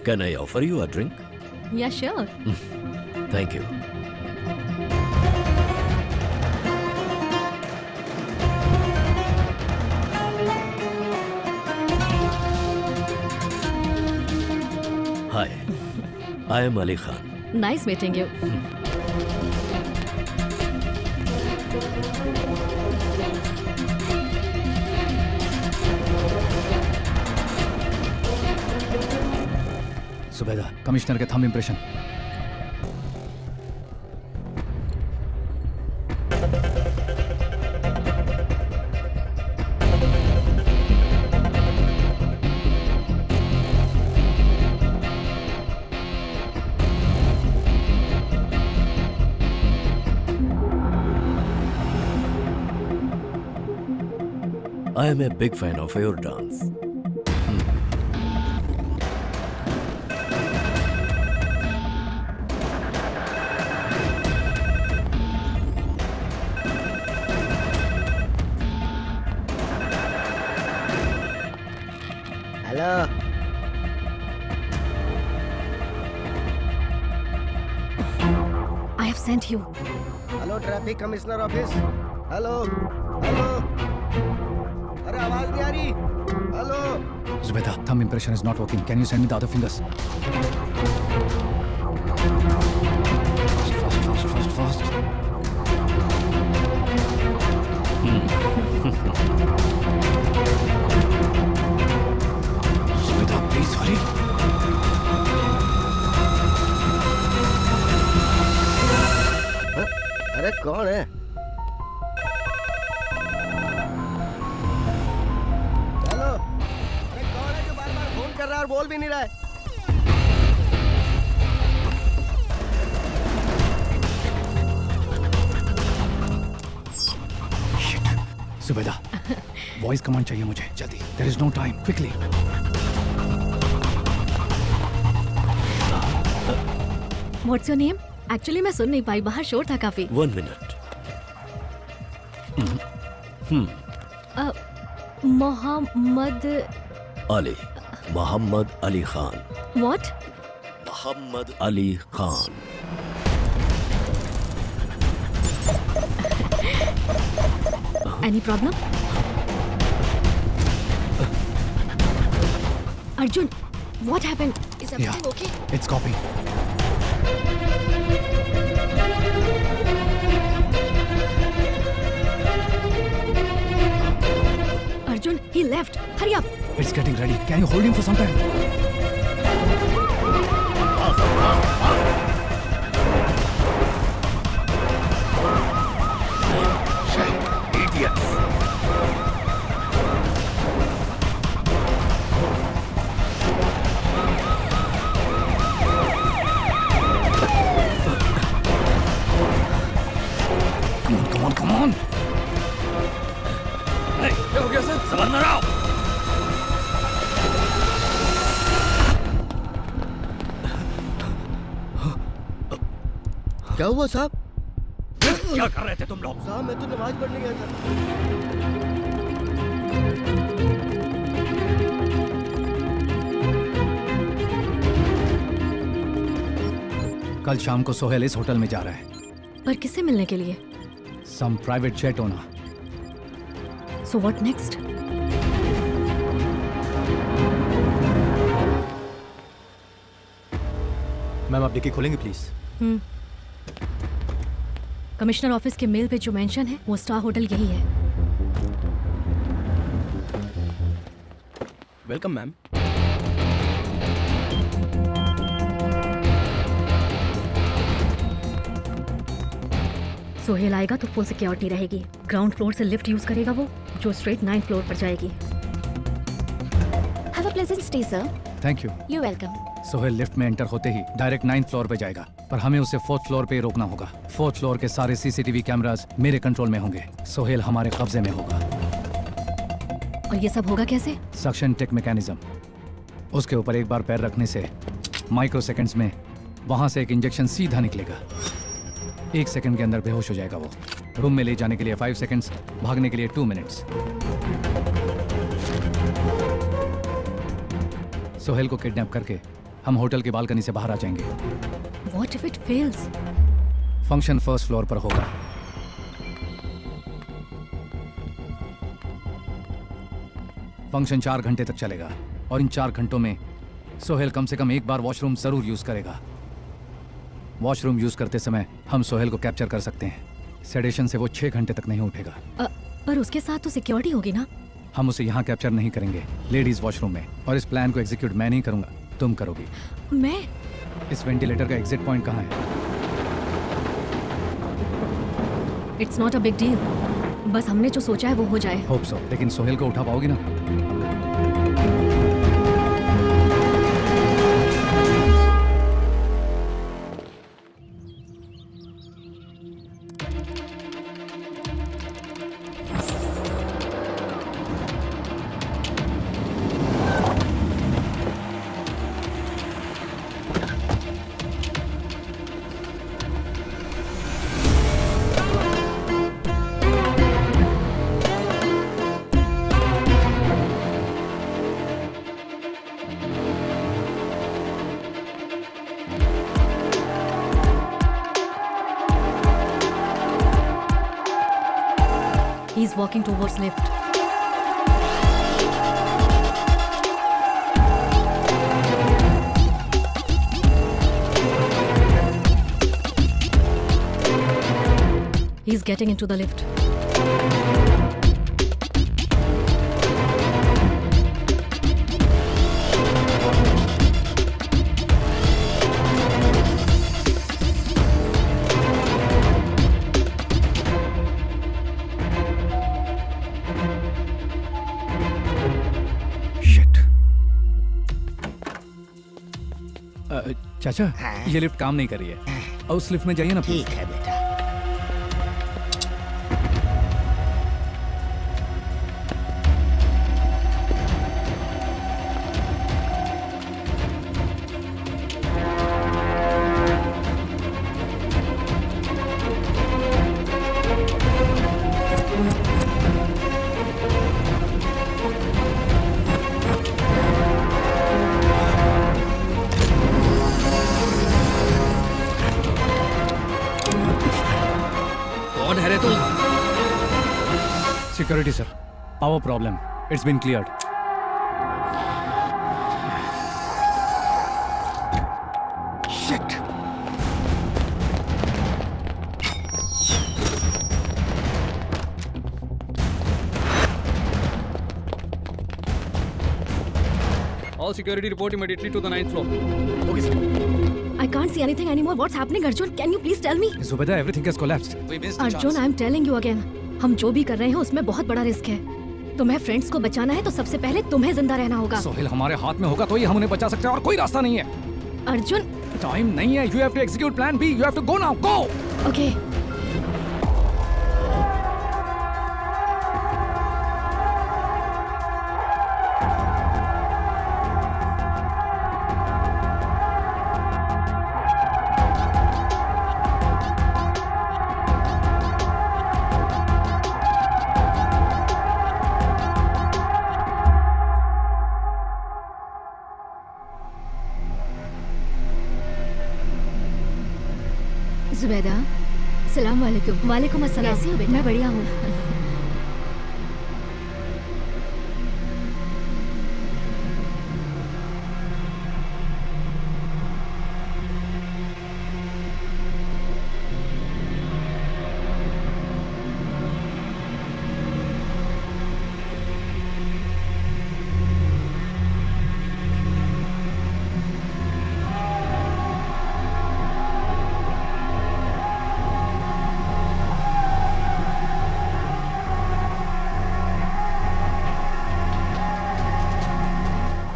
Can I offer you a drink? Yeah, sure. Thank you. Hi, I am Ali Khan. Nice meeting you. Zubeda, commissioner के thumb impression. I am a big fan of your dance. Hello I have sent you. Hello traffic commissioner office. Hello hello, अरे आवाज नहीं आ रही। Hello Zubeda, thumb impression is not working. Can you send me the other fingers? Fast. Zubeda, please hurry. अरे कौन है? Hello, अरे कौन है जो बार-बार फोन कर रहा है और बोल भी नहीं रहा है? Zubeda, वॉइस कमांड चाहिए मुझे जल्दी। There is no time. Quickly. What's your name? Actually मैं सुन नहीं पाई, बाहर शोर था काफी। 1 minute. Mohammad Ali. Muhammad Ali Khan. What? Muhammad Ali Khan. Any problem? Arjun, what happened? Is everything okay? It's copy. Arjun, he left. Hurry up. It's getting ready. Can you hold him for some time? Idiots. Come on. क्या हो गया sir? समझ में आओ। क्या हुआ साहब? क्या कर रहे थे तुम लोग? साहब मैं तो नमाज पढ़ने गया था। कल शाम को सोहेल इस होटल में जा रहा है। पर किससे मिलने के लिए? Some private jet owner. So what next? Ma'am आप डिक्की खोलेंगे प्लीज? कमिश्नर ऑफिस के मेल पे जो मेंशन है वो स्टार होटल यही है। Welcome ma'am. सोहेल आएगा तो फुल सिक्योरिटी रहेगी। ग्राउंड फ्लोर से लिफ्ट यूज करेगा वो, जो स्ट्रेट 9th फ्लोर पर जाएगी। Have a pleasant stay, sir. Thank you. You're welcome. Sohail lift में एंटर होते ही डायरेक्ट 9th फ्लोर पे जाएगा, पर हमें उसे 4th फ्लोर पे ही रोकना होगा। 4th फ्लोर के सारे सीसीटीवी कैमरास मेरे कंट्रोल में होंगे। सोहेल हमारे कब्जे में होगा। और ये सब होगा कैसे? Suction tech mechanism. उसके ऊपर एक बार पैर रखने से माइक्रो सेकंड्स में वहां से एक इंजेक्शन सीधा निकलेगा। 1 सेकंड के अंदर बेहोश हो जाएगा वो। रूम में ले जाने के लिए 5 सेकंड्स, भागने के लिए 2 मिनट्स। सोहेल को किडनैप करके हम होटल की बालकनी से बाहर आ जाएंगे। What if it fails? Function 1st floor पर होगा। फंक्शन 4 घंटे तक चलेगा और इन 4 घंटों में सोहेल कम से कम एक बार वॉशरूम जरूर यूज करेगा। वॉशरूम यूज करते समय हम सोहेल को कैप्चर कर सकते हैं। सेडेशन से वो 6 घंटे तक नहीं उठेगा। पर उसके साथ तो सिक्योरिटी होगी ना? हम उसे यहाँ कैप्चर नहीं करेंगे, लेडीज वॉशरूम में। और इस प्लान को एग्जीक्यूट मैं नहीं करूंगा, तुम करोगी। मैं? इस वेंटिलेटर का एग्जिट पॉइंट कहाँ है? It's not a big deal. बस हमने जो सोचा है वो हो जाए। होप सो, लेकिन सोहेल को उठा पाओगी ना? walking towards lift. He's getting into the lift. चाचा, ये लिफ्ट काम नहीं कर रही है। और उस लिफ्ट में जाइए ना। ठीक है बेटा। Security, sir. Power problem. It's been cleared. Shit. All security report immediately to the 9th floor. Okay, sir. I can't see anything anymore. What's happening, Arjun? Can you please tell me? Zubeda, everything has collapsed. Arjun, I'm telling you again. हम जो भी कर रहे हैं उसमें बहुत बड़ा risk है। तुम्हें फ्रेंड्स को बचाना है तो सबसे पहले तुम्हें जिंदा रहना होगा। सोहेल हमारे हाथ में होगा तो ही हम उन्हें बचा सकते हैं और कोई रास्ता नहीं है। अर्जुन, टाइम नहीं है। You have to execute plan B. You have to go now. Go. Okay. Zubaida, सलाम वालेकुम। वालेकुम अस्सलाम। कैसी हो बेटा? मैं बढ़िया हूँ।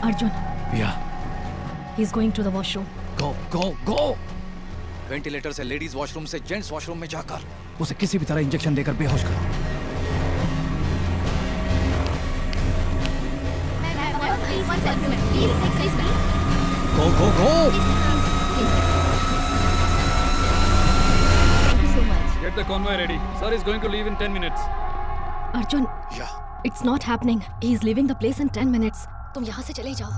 Arjun. Yeah. He's going to the washroom. Go, go, go. Ventilator से लेडीज वॉशरूम से जेंट्स वॉशरूम में जाकर उसे किसी भी तरह इंजेक्शन देकर बेहोश करो। Go, go, go. Thank you so much. Get the convoy ready. Sir is going to leave in 10 minutes. Arjun. Yeah. It's not happening. He's leaving the place in 10 minutes. तुम यहाँ से चले जाओ।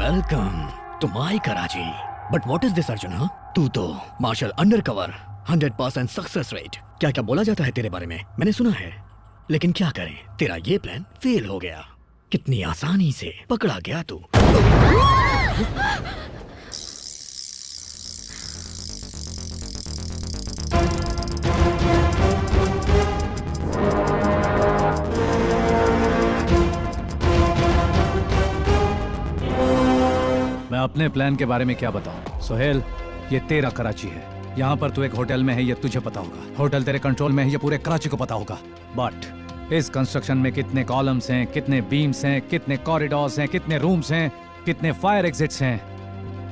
Welcome to my Karachi. But what is this, Arjun? हाँ? तू तो martial undercover 100% success rate क्या क्या बोला जाता है तेरे बारे में मैंने सुना है। लेकिन क्या करें, तेरा ये प्लान फेल हो गया। कितनी आसानी से पकड़ा गया तू। अपने प्लान के बारे में क्या बताऊं? सोहेल, ये तेरा कराची है। यहाँ पर तू एक होटल में है, ये तुझे पता होगा। होटल तेरे कंट्रोल में है, ये पूरे कराची को पता होगा। बट इस कंस्ट्रक्शन में कितने कॉलम्स हैं, कितने बीम्स हैं, कितने कॉरिडोर्स हैं, कितने रूम्स हैं, कितने फायर एग्जिट्स हैं,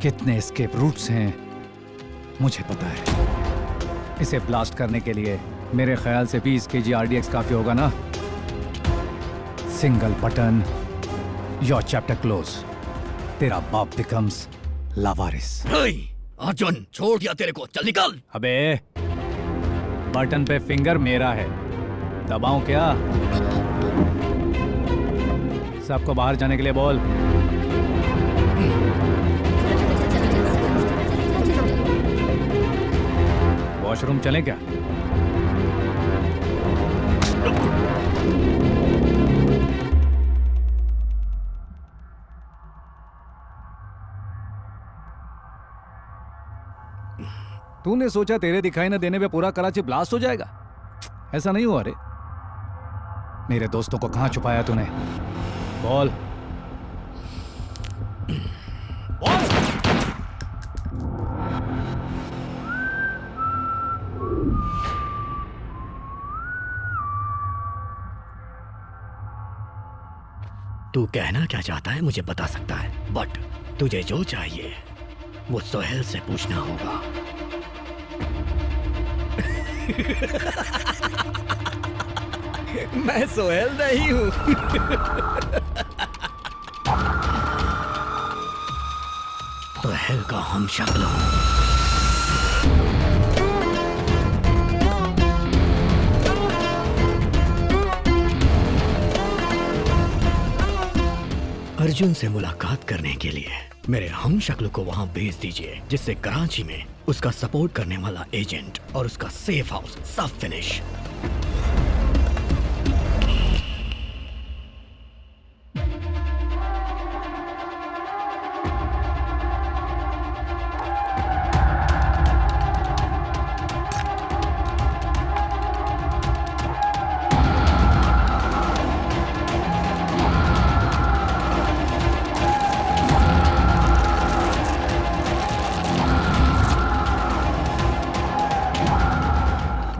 कितने एस्केप रूट्स हैं, मुझे पता है। इसे ब्लास्ट करने के लिए मेरे ख्याल से 20 kg RDX काफी होगा ना? Single button, your chapter close. तेरा बाप बिकम्स लावारिस। अर्जुन, छोड़ दिया तेरे को, चल निकल। अबे, बटन पे फिंगर मेरा है, दबाऊं क्या? सबको बाहर जाने के लिए बोल। वॉशरूम चलें क्या? तूने सोचा तेरे दिखाई न देने पे पूरा कराची ब्लास्ट हो जाएगा? ऐसा नहीं हुआ रे। मेरे दोस्तों को कहां छुपाया तूने? बोल। तू कहना क्या चाहता है मुझे बता सकता है, बट तुझे जो चाहिए वो सोहेल से पूछना होगा। मैं सोहेल नहीं हूं। सोहेल का हम शक्ल हूं। अर्जुन से मुलाकात करने के लिए मेरे हम शक्ल को वहां भेज दीजिए, जिससे कराची में उसका सपोर्ट करने वाला एजेंट और उसका सेफ हाउस सब फिनिश।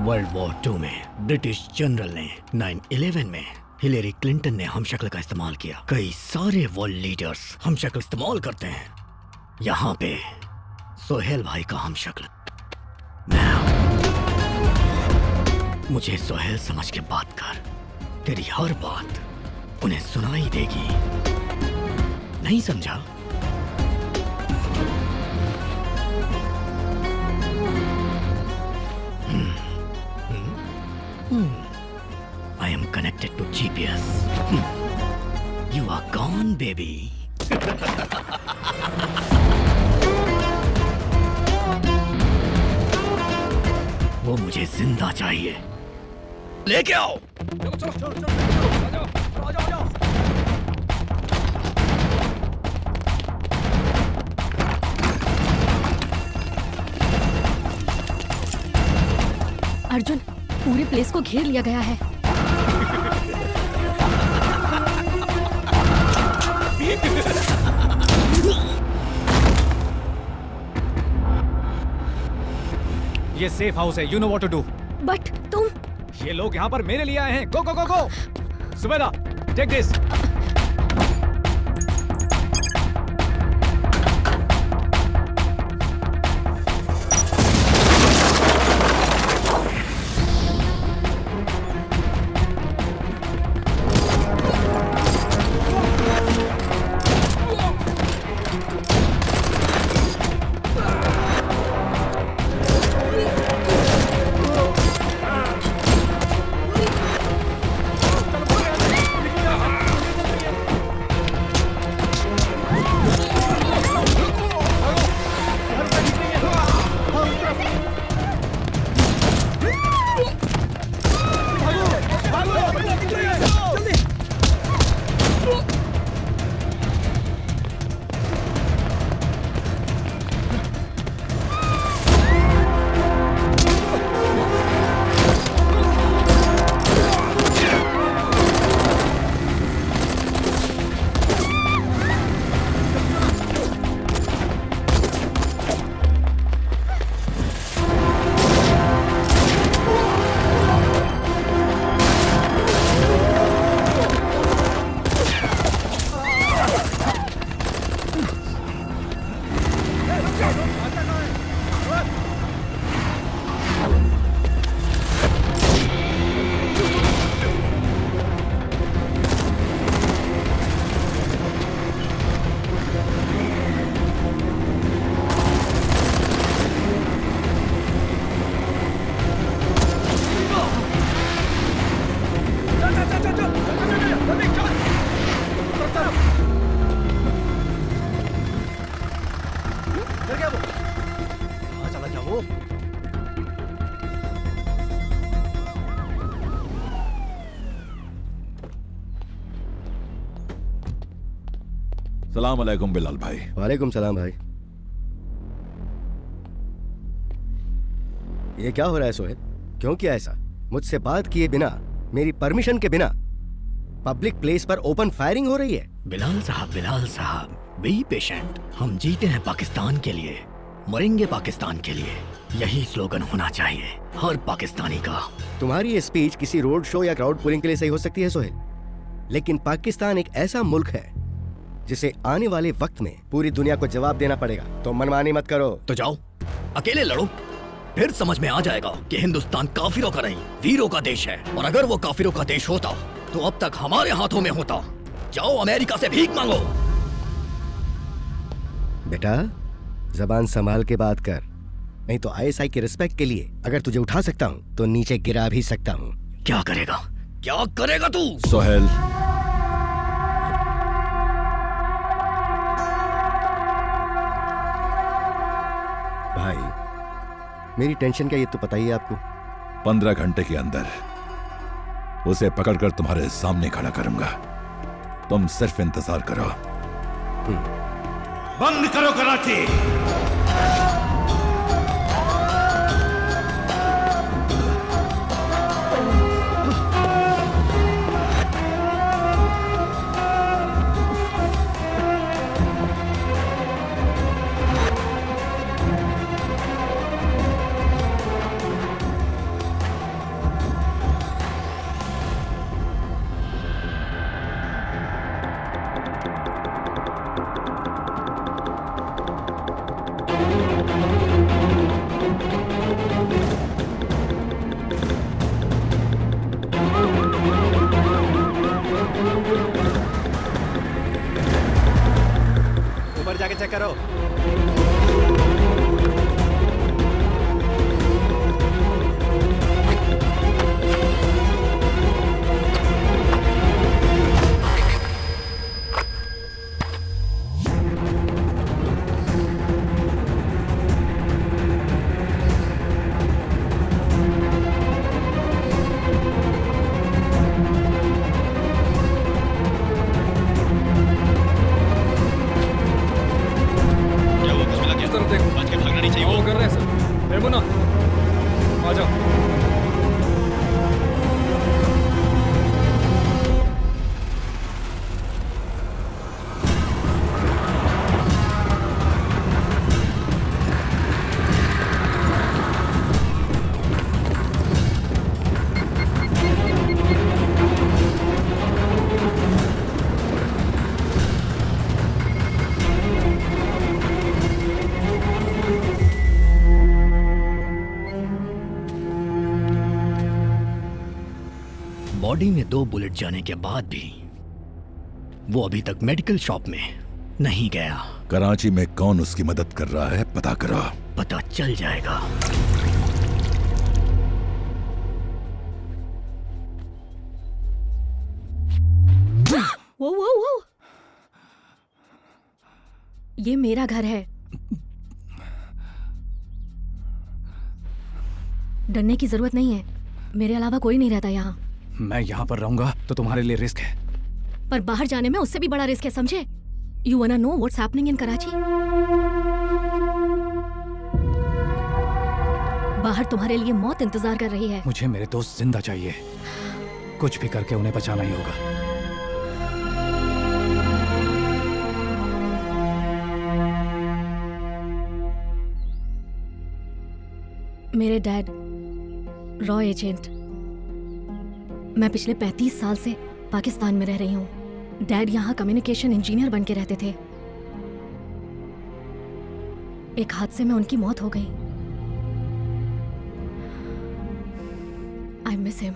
वर्ल्ड वॉर 2 में ब्रिटिश जनरल ने 9/11 में हिलेरी क्लिंटन ने हम शक्ल का इस्तेमाल किया। कई सारे वर्ल्ड लीडर्स हम शक्ल इस्तेमाल करते हैं। यहाँ पे सोहेल भाई का हम शक्ल मैं हूं। मुझे सोहेल समझ के बात कर। तेरी हर बात उन्हें सुनाई देगी। नहीं समझा? I am connected to GPS. You are gone, baby. वो मुझे जिंदा चाहिए। लेके आओ। अर्जुन, पूरे प्लेस को घेर लिया गया है। ये सेफ हाउस है, you know what to do. But तुम, ये लोग यहाँ पर मेरे लिए आए हैं। Go go go go. Subeda, take this. सलाम अलैकुम बिलाल भाई। वालेकुम सलाम भाई। ये क्या हो रहा है सोहेल? क्यों किया ऐसा? मुझसे बात किए बिना, मेरी परमिशन के बिना पब्लिक प्लेस पर ओपन फायरिंग हो रही है। बिलाल साहब, बी पेशेंट। हम जीते हैं पाकिस्तान के लिए, मरेंगे पाकिस्तान के लिए। यही स्लोगन होना चाहिए हर पाकिस्तानी का। तुम्हारी ये स्पीच किसी रोड शो या क्राउड पुलिंग के लिए सही हो सकती है सोहेल, लेकिन पाकिस्तान एक ऐसा मुल्क है जिसे आने वाले वक्त में पूरी दुनिया को जवाब देना पड़ेगा। तो मनमानी मत करो। तो जाओ अकेले लड़ो, फिर समझ में आ जाएगा कि हिंदुस्तान काफिरों का नहीं वीरों का देश है। और अगर वो काफिरों का देश होता तो अब तक हमारे हाथों में होता। जाओ अमेरिका से भीख मांगो। बेटा जबान संभाल के बात कर, नहीं तो आईएसआई की रिस्पेक्ट के लिए अगर तुझे उठा सकता हूँ तो नीचे गिरा भी सकता हूँ। क्या करेगा तू? सोहेल, भाई मेरी टेंशन क्या ये तो पता ही है आपको। 15 घंटे के अंदर उसे पकड़कर तुम्हारे सामने खड़ा करूंगा। तुम सिर्फ इंतजार करो। बंद करो कराची। ऊपर जाके चेक करो। बॉडी में 2 बुलेट जाने के बाद भी वो अभी तक मेडिकल शॉप में नहीं गया। कराची में कौन उसकी मदद कर रहा है पता करो। पता चल जाएगा। वो ये मेरा घर है। डरने की जरूरत नहीं है, मेरे अलावा कोई नहीं रहता यहाँ। मैं यहाँ पर रहूंगा तो तुम्हारे लिए रिस्क है, पर बाहर जाने में उससे भी बड़ा रिस्क है, समझे? You wanna know what's happening in Karachi? बाहर तुम्हारे लिए मौत इंतजार कर रही है। मुझे मेरे दोस्त जिंदा चाहिए, कुछ भी करके उन्हें बचाना ही होगा। मेरे डैड रॉ एजेंट। मैं पिछले 35 साल से पाकिस्तान में रह रही हूँ। डैड यहाँ कम्युनिकेशन इंजीनियर बन के रहते थे। एक हादसे में उनकी मौत हो गई। I miss him.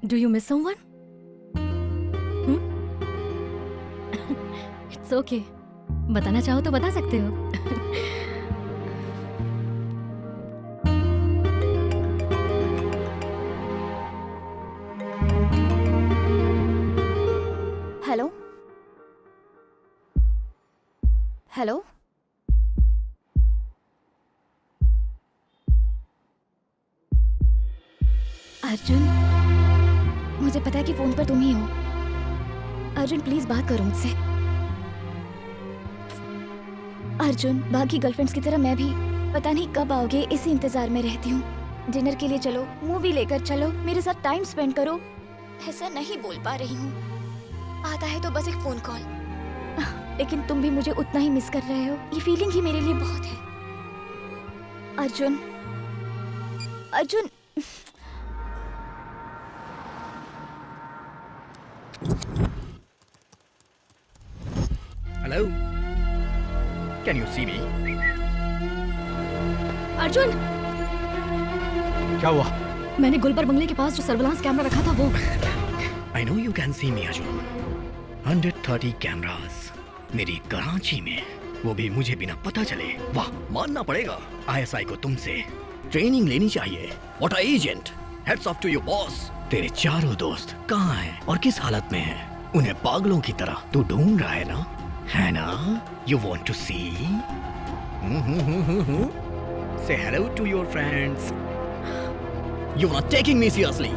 Do you miss someone? It's okay. बताना चाहो तो बता सकते हो। हेलो हेलो अर्जुन, मुझे पता है कि फोन पर तुम ही हो। अर्जुन प्लीज बात करो मुझसे। अर्जुन, बाकी गर्लफ्रेंड्स की तरह मैं भी पता नहीं कब आओगे इसी इंतजार में रहती हूँ। डिनर के लिए चलो, मूवी लेकर चलो, मेरे साथ टाइम स्पेंड करो। ऐसा नहीं बोल पा रही हूँ, आता है तो बस एक फोन कॉल, लेकिन तुम भी मुझे उतना ही मिस कर रहे हो। ये फीलिंग ही मेरे लिए बहुत है। Arjun, Arjun. Hello, can you see me? Arjun, क्या हुआ? मैंने गुलबर बंगले के पास जो सर्विलांस कैमरा रखा था वो। I know you can see me Arjun. 130 cameras मेरी कराची में, वो भी मुझे बिना पता चले। वाह, मानना पड़ेगा आईएसआई को तुमसे ट्रेनिंग लेनी चाहिए। What a agent, heads off to your boss. तेरे चारों दोस्त कहाँ हैं और किस हालत में हैं? उन्हें पागलों की तरह तू ढूंढ रहा है ना? है ना? You want to see? Say hello to your friends. You're not taking me seriously.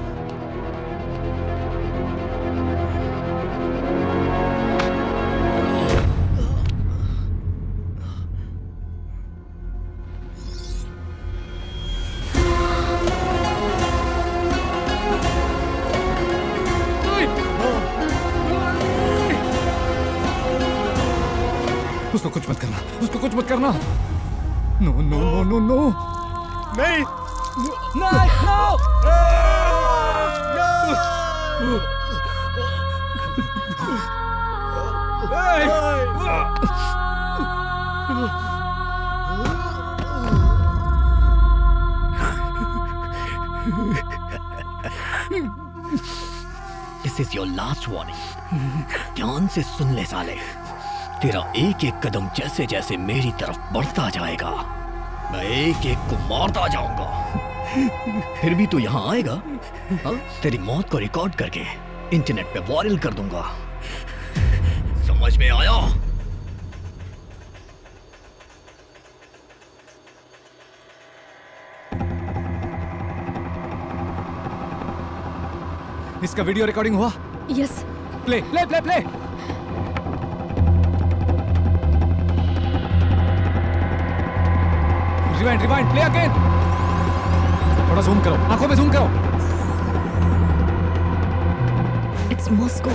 उसको कुछ मत करना, उसको कुछ मत करना। No no no no no, नहीं This is your last warning. ध्यान से सुन ले साले। तेरा एक एक कदम जैसे जैसे मेरी तरफ बढ़ता जाएगा, मैं एक एक को मारता जाऊंगा। फिर भी तू यहाँ आएगा? हाँ? तेरी मौत को रिकॉर्ड करके इंटरनेट पे वायरल कर दूंगा। समझ में आया? इसका वीडियो रिकॉर्डिंग हुआ? Yes. Play play play play. Rewind rewind, play again. थोड़ा जूम करो, आंखों में जूम करो। It's Moscow.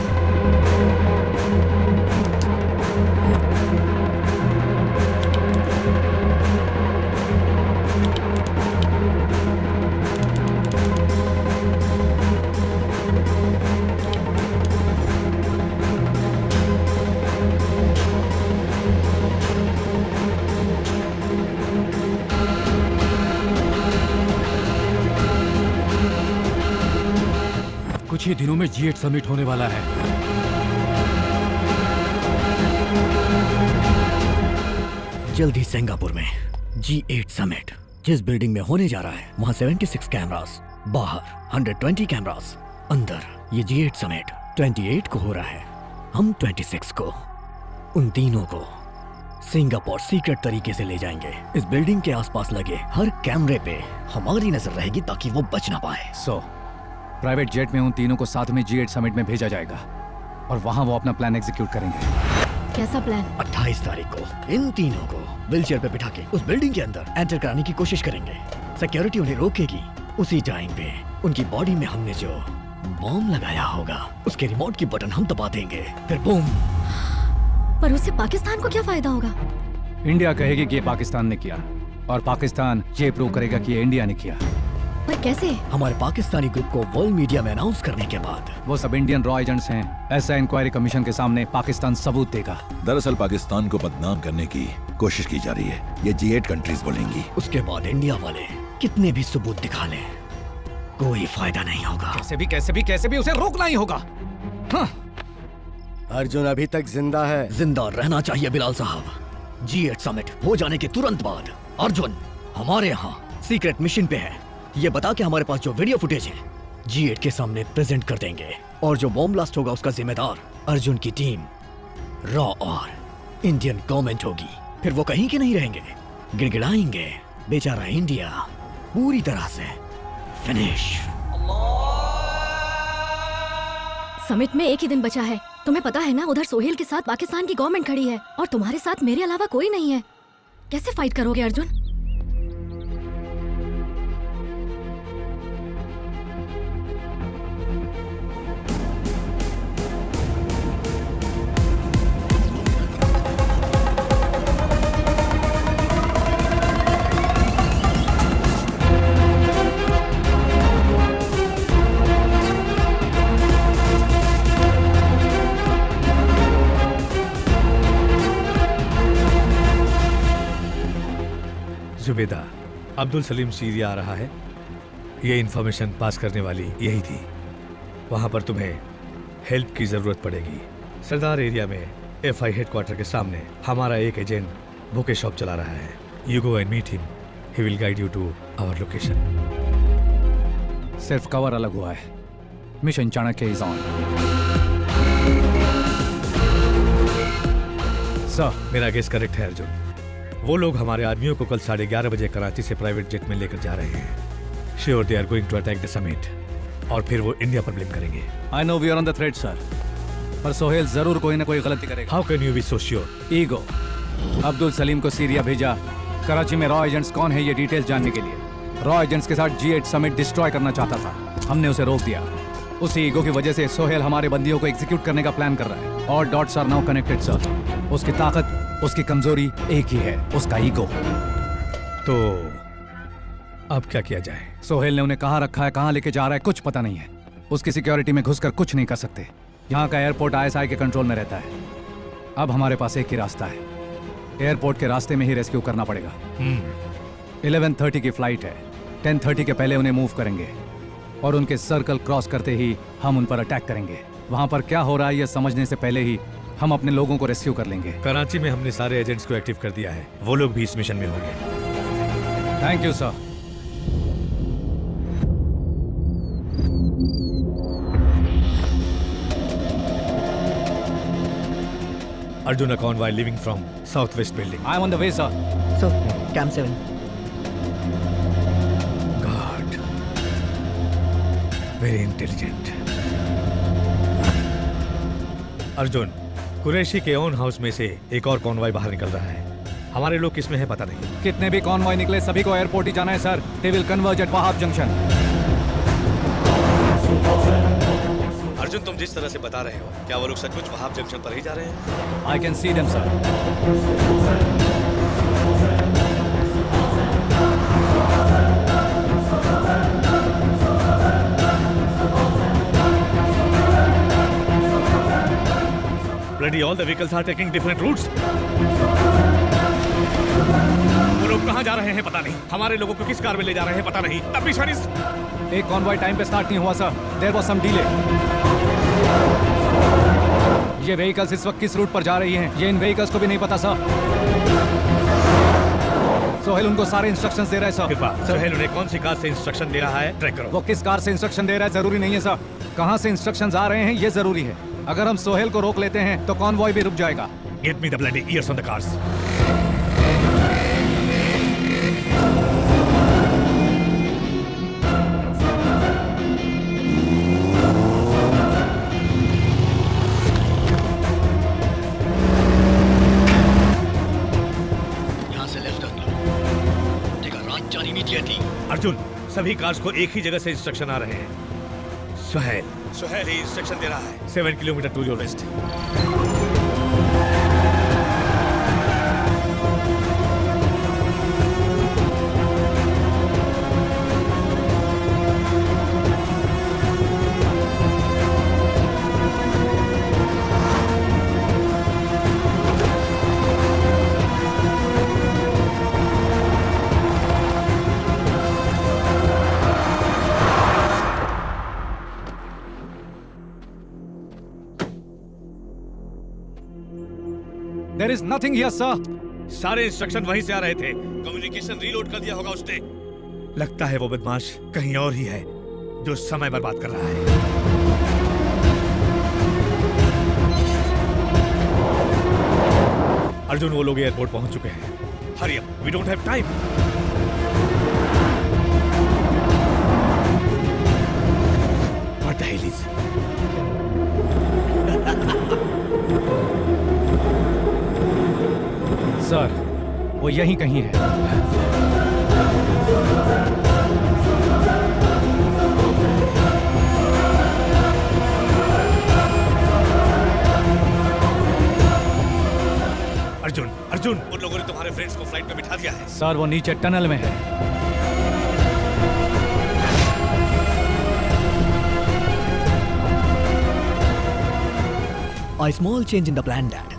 कुछ ही दिनों में G8 समिट होने वाला है। जल्दी सिंगापुर में G8 समिट जिस बिल्डिंग में होने जा रहा है, वहां 76 कैमरास, बाहर 120 कैमरास, अंदर ये G8 समिट 28 को हो रहा है। हम 26 को, उन तीनों को सिंगापुर सीक्रेट तरीके से ले जाएंगे। इस बिल्डिंग के आसपास लगे हर कैमरे पे हमारी नजर रहेगी ताकि वो बच ना पाए। प्राइवेट जेट में उन तीनों को साथ में G8 समिट में भेजा जाएगा और वहां वो अपना प्लान एग्जीक्यूट करेंगे। कैसा प्लान? 28 तारीख को इन तीनों को व्हीलचेयर पे बिठा के उस बिल्डिंग के अंदर एंटर कराने की कोशिश करेंगे। सिक्योरिटी उन्हें रोकेगी। उसी टाइम पे उनकी बॉडी में हमने जो बॉम्ब लगाया होगा उसके रिमोट की बटन हम दबा देंगे, फिर बूम। पर उससे पाकिस्तान को क्या फायदा होगा? इंडिया कहेगी कि ये पाकिस्तान ने किया और पाकिस्तान ये प्रूव करेगा कि ये इंडिया ने किया। पर कैसे? हमारे पाकिस्तानी ग्रुप को वर्ल्ड मीडिया में अनाउंस करने के बाद वो सब इंडियन रॉ एजेंट्स हैं। ऐसा इंक्वायरी कमीशन के सामने पाकिस्तान सबूत देगा। दरअसल पाकिस्तान को बदनाम करने की कोशिश की जा रही है, ये G8 कंट्रीज बोलेंगी। उसके बाद इंडिया वाले कितने भी सबूत दिखा लें, कोई फायदा नहीं होगा। कैसे भी उसे रोकना ही होगा। हाँ। अर्जुन अभी तक जिंदा है। जिंदा रहना चाहिए बिलाल साहब। G8 समिट हो जाने के तुरंत बाद अर्जुन हमारे यहाँ सीक्रेट मिशन पे है। ये बता के हमारे पास जो वीडियो फुटेज है G8 के सामने प्रेजेंट कर देंगे और जो बॉम्ब ब्लास्ट होगा उसका जिम्मेदार अर्जुन की टीम, रॉ और इंडियन गवर्नमेंट होगी। फिर वो कहीं के नहीं रहेंगे, गिड़गिड़ाएंगे। बेचारा इंडिया पूरी तरह से फिनिश। समिट में एक ही दिन बचा है, तुम्हें पता है ना, उधर सोहेल के साथ पाकिस्तान की गवर्नमेंट खड़ी है और तुम्हारे साथ मेरे अलावा कोई नहीं है। कैसे फाइट करोगे अर्जुन? जुबेदा, अब्दुल सलीम सीरिया आ रहा है। ये इन्फॉर्मेशन पास करने वाली यही थी। वहां पर तुम्हें हेल्प की जरूरत पड़ेगी। सरदार एरिया में FI हेडक्वार्टर के सामने हमारा एक एजेंट बुके शॉप चला रहा है। You go and meet him, he will guide you to our location. सिर्फ कवर अलग हुआ है। Mission Chanakya is on. Sir, मेरा गेस करेक्ट है अर्जुन। वो लोग हमारे आदमियों को कल 11:30 बजे कराची से प्राइवेट जेट में लेकर जा रहे हैं। Sure they are going to attack the summit और फिर वो इंडिया पर ब्लेम करेंगे। I know we are on the thread sir, पर सोहेल जरूर कोई ना कोई गलती करेगा। How can you be so sure? Ego. Abdul Salim को सीरिया भेजा कराची में रॉ एजेंट्स कौन है ये डिटेल्स जानने के लिए। रॉ एजेंट्स के साथ G8 समिट डिस्ट्रॉय करना चाहता था, हमने उसे रोक दिया। उसी ईगो की वजह से सोहेल हमारे बंदियों को एग्जीक्यूट करने का प्लान कर रहा है। और dots are now connected sir. उसकी ताकत, उसकी कमजोरी एक ही है, उसका ईगो। तो अब क्या किया जाए? सोहेल ने उन्हें कहाँ रखा है, कहाँ लेके जा रहा है, कुछ पता नहीं है। उसकी सिक्योरिटी में घुसकर कुछ नहीं कर सकते। यहाँ का एयरपोर्ट ISI के कंट्रोल में रहता है। अब हमारे पास एक ही रास्ता है, एयरपोर्ट के रास्ते में ही रेस्क्यू करना पड़ेगा। 11:30 की फ्लाइट है। 10:30 के पहले उन्हें मूव करेंगे और उनके सर्कल क्रॉस करते ही हम उन पर अटैक करेंगे। वहां पर क्या हो रहा है यह समझने से पहले ही हम अपने लोगों को रेस्क्यू कर लेंगे। कराची में हमने सारे एजेंट्स को एक्टिव कर दिया है, वो लोग भी इस मिशन में होंगे। Thank you sir. Arjun, a convoy leaving from southwest building. I'm on the way, sir. So, Camp 7. God. Very intelligent. Arjun, Qureshi के ओन हाउस में से एक और कॉन्वॉय बाहर निकल रहा है। हमारे लोग किसमें है पता नहीं। कितने भी कॉन्वॉय निकले सभी को एयरपोर्ट ही जाना है sir. They will converge at Wahab junction. Arjun, तुम जिस तरह से बता रहे हो, क्या वो लोग सचमुच वहाब जंक्शन पर ही जा रहे हैं? I can see them, sir. Bloody all the vehicles are taking different routes. वो लोग कहाँ जा रहे हैं पता नहीं। हमारे लोगों को किस कार में ले जा रहे हैं पता नहीं। तब भी एक कॉन्वॉय टाइम पे स्टार्ट नहीं हुआ sir. There was some delay. ये व्हीकल्स इस वक्त किस रूट पर जा रही हैं ये इन व्हीकल्स को भी नहीं पता सर। सोहेल उनको सारे इंस्ट्रक्शंस दे रहा है सर। कृपा, सोहेल उन्हें कौन सी कार से इंस्ट्रक्शन दे रहा है ट्रैक करो। वो किस कार से इंस्ट्रक्शन दे रहा है जरूरी नहीं है सर, कहाँ से इंस्ट्रक्शंस आ रहे हैं ये जरूरी है। अगर हम सोहेल को रोक लेते हैं तो कॉन्वॉय भी रुक जाएगा। Get me the bloody ears on the cars. यहाँ से लेफ्ट टर्न लो। Take a right turn immediately. Arjun, सभी कार्स को एक ही जगह से इंस्ट्रक्शन आ रहे हैं। सोहेल ही इंस्ट्रक्शन दे रहा है। 7 kilometre to your west. There is nothing here, sir. सारे इंस्ट्रक्शन वहीं से आ रहे थे। कम्युनिकेशन रीलोड कर दिया होगा उसने। लगता है वो बदमाश कहीं और ही है जो समय बर्बाद कर रहा है। अर्जुन, वो लोग एयरपोर्ट पहुंच चुके हैं। Hurry up, we don't have time. What the hell is? यहीं कहीं है। अर्जुन, अर्जुन, उन लोगों ने तुम्हारे फ्रेंड्स को फ्लाइट में बिठा दिया है। सर वो नीचे टनल में है। A small change in the plan, Dad.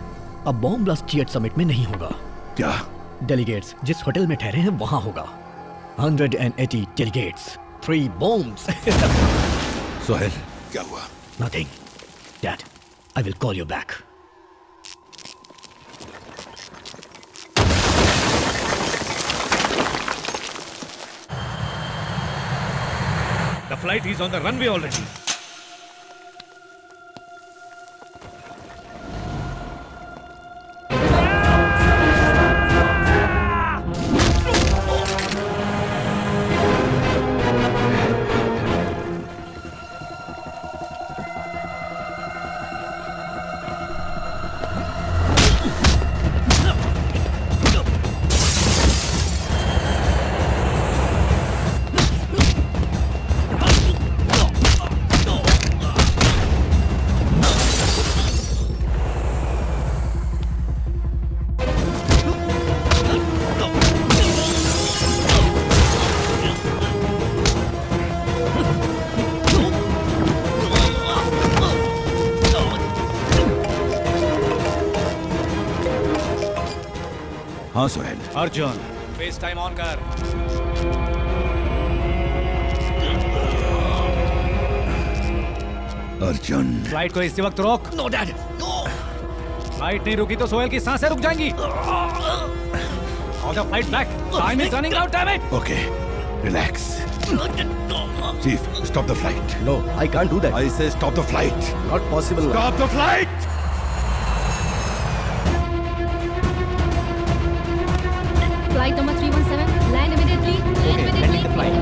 अब बॉम्ब ब्लास्ट G8 समिट में नहीं होगा। क्या? डेलीगेट्स जिस होटल में ठहरे हैं वहां होगा। 180 डेलीगेट्स, 3 bombs. सोहेल, क्या हुआ? Nothing. Dad, I will call you back. The flight is on the runway already. हाँ Sohail. Arjun, face time on कर। अर्जुन, फ्लाइट को इसी वक्त रोक। No dad, no. फ्लाइट नहीं रुकी तो सोहेल की सांसें रुक जाएंगी। Order flight back. Time is running out, damn it. Okay, relax. Chief, stop the flight. No, I can't do that. I say stop the flight. Not possible. Stop the flight. Flight number 317, land immediately. Land immediately. the flight.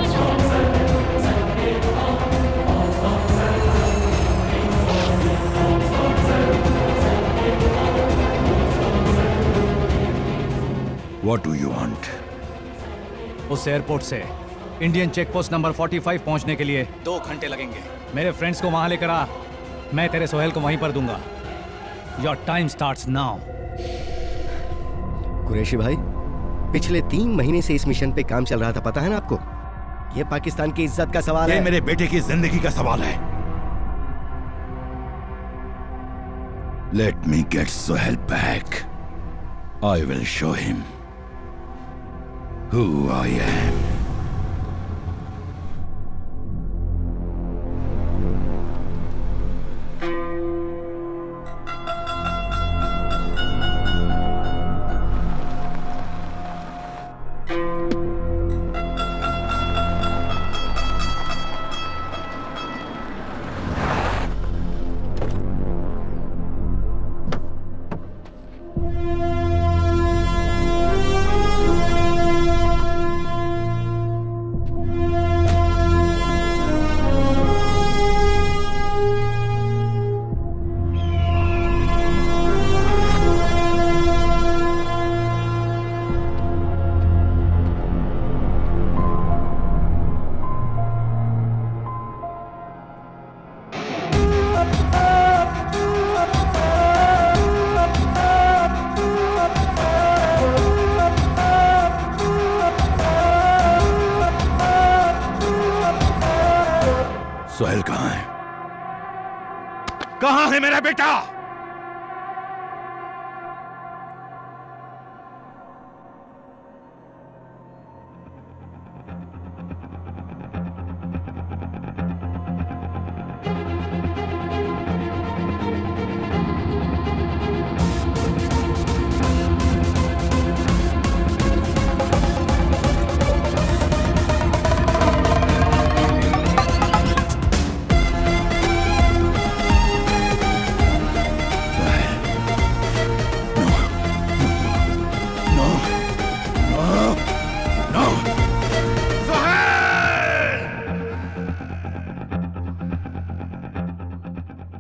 What do you want? उस airport से Indian check post number 45 पहुंचने के लिए 2 घंटे लगेंगे। मेरे friends को वहां लेकर आ, मैं तेरे सोहेल को वहीं पर दूंगा। Your time starts now. Qureshi भाई, पिछले 3 महीने से इस मिशन पे काम चल रहा था, पता है ना आपको? ये पाकिस्तान की इज्जत का सवाल है। ये मेरे बेटे की जिंदगी का सवाल है। Let me get Sohail back. I will show him who I am. Sohail कहाँ है? कहाँ है मेरा बेटा?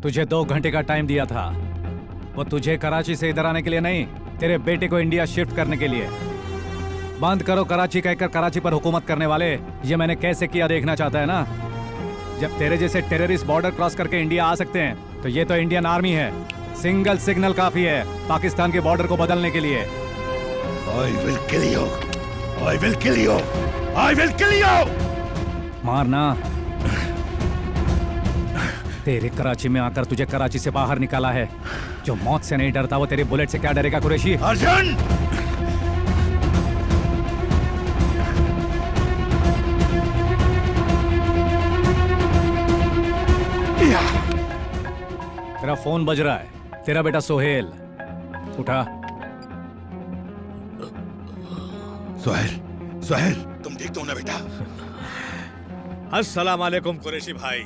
तुझे 2 घंटे का टाइम दिया था। वो तुझे कराची से इधर आने के लिए नहीं, तेरे बेटे को इंडिया शिफ्ट करने के लिए। बंद करो कराची कहकर कराची पर हुकूमत करने वाले। ये मैंने कैसे किया देखना चाहता है ना? जब तेरे जैसे टेररिस्ट बॉर्डर क्रॉस करके इंडिया आ सकते हैं तो ये तो इंडियन आर्मी है। सिंगल सिग्नल काफी है पाकिस्तान के बॉर्डर को बदलने के लिए। I will kill you. I will kill you. I will kill you. मारना। तेरे कराची में आकर तुझे कराची से बाहर निकाला है। जो मौत से नहीं डरता वो तेरे बुलेट से क्या डरेगा कुरैशी? अर्जुन! तेरा फोन बज रहा है। तेरा बेटा सोहेल, उठा। सोहेल, सोहेल, तुम ठीक तो हो ना बेटा? अस्सलाम वालेकुम कुरैशी भाई,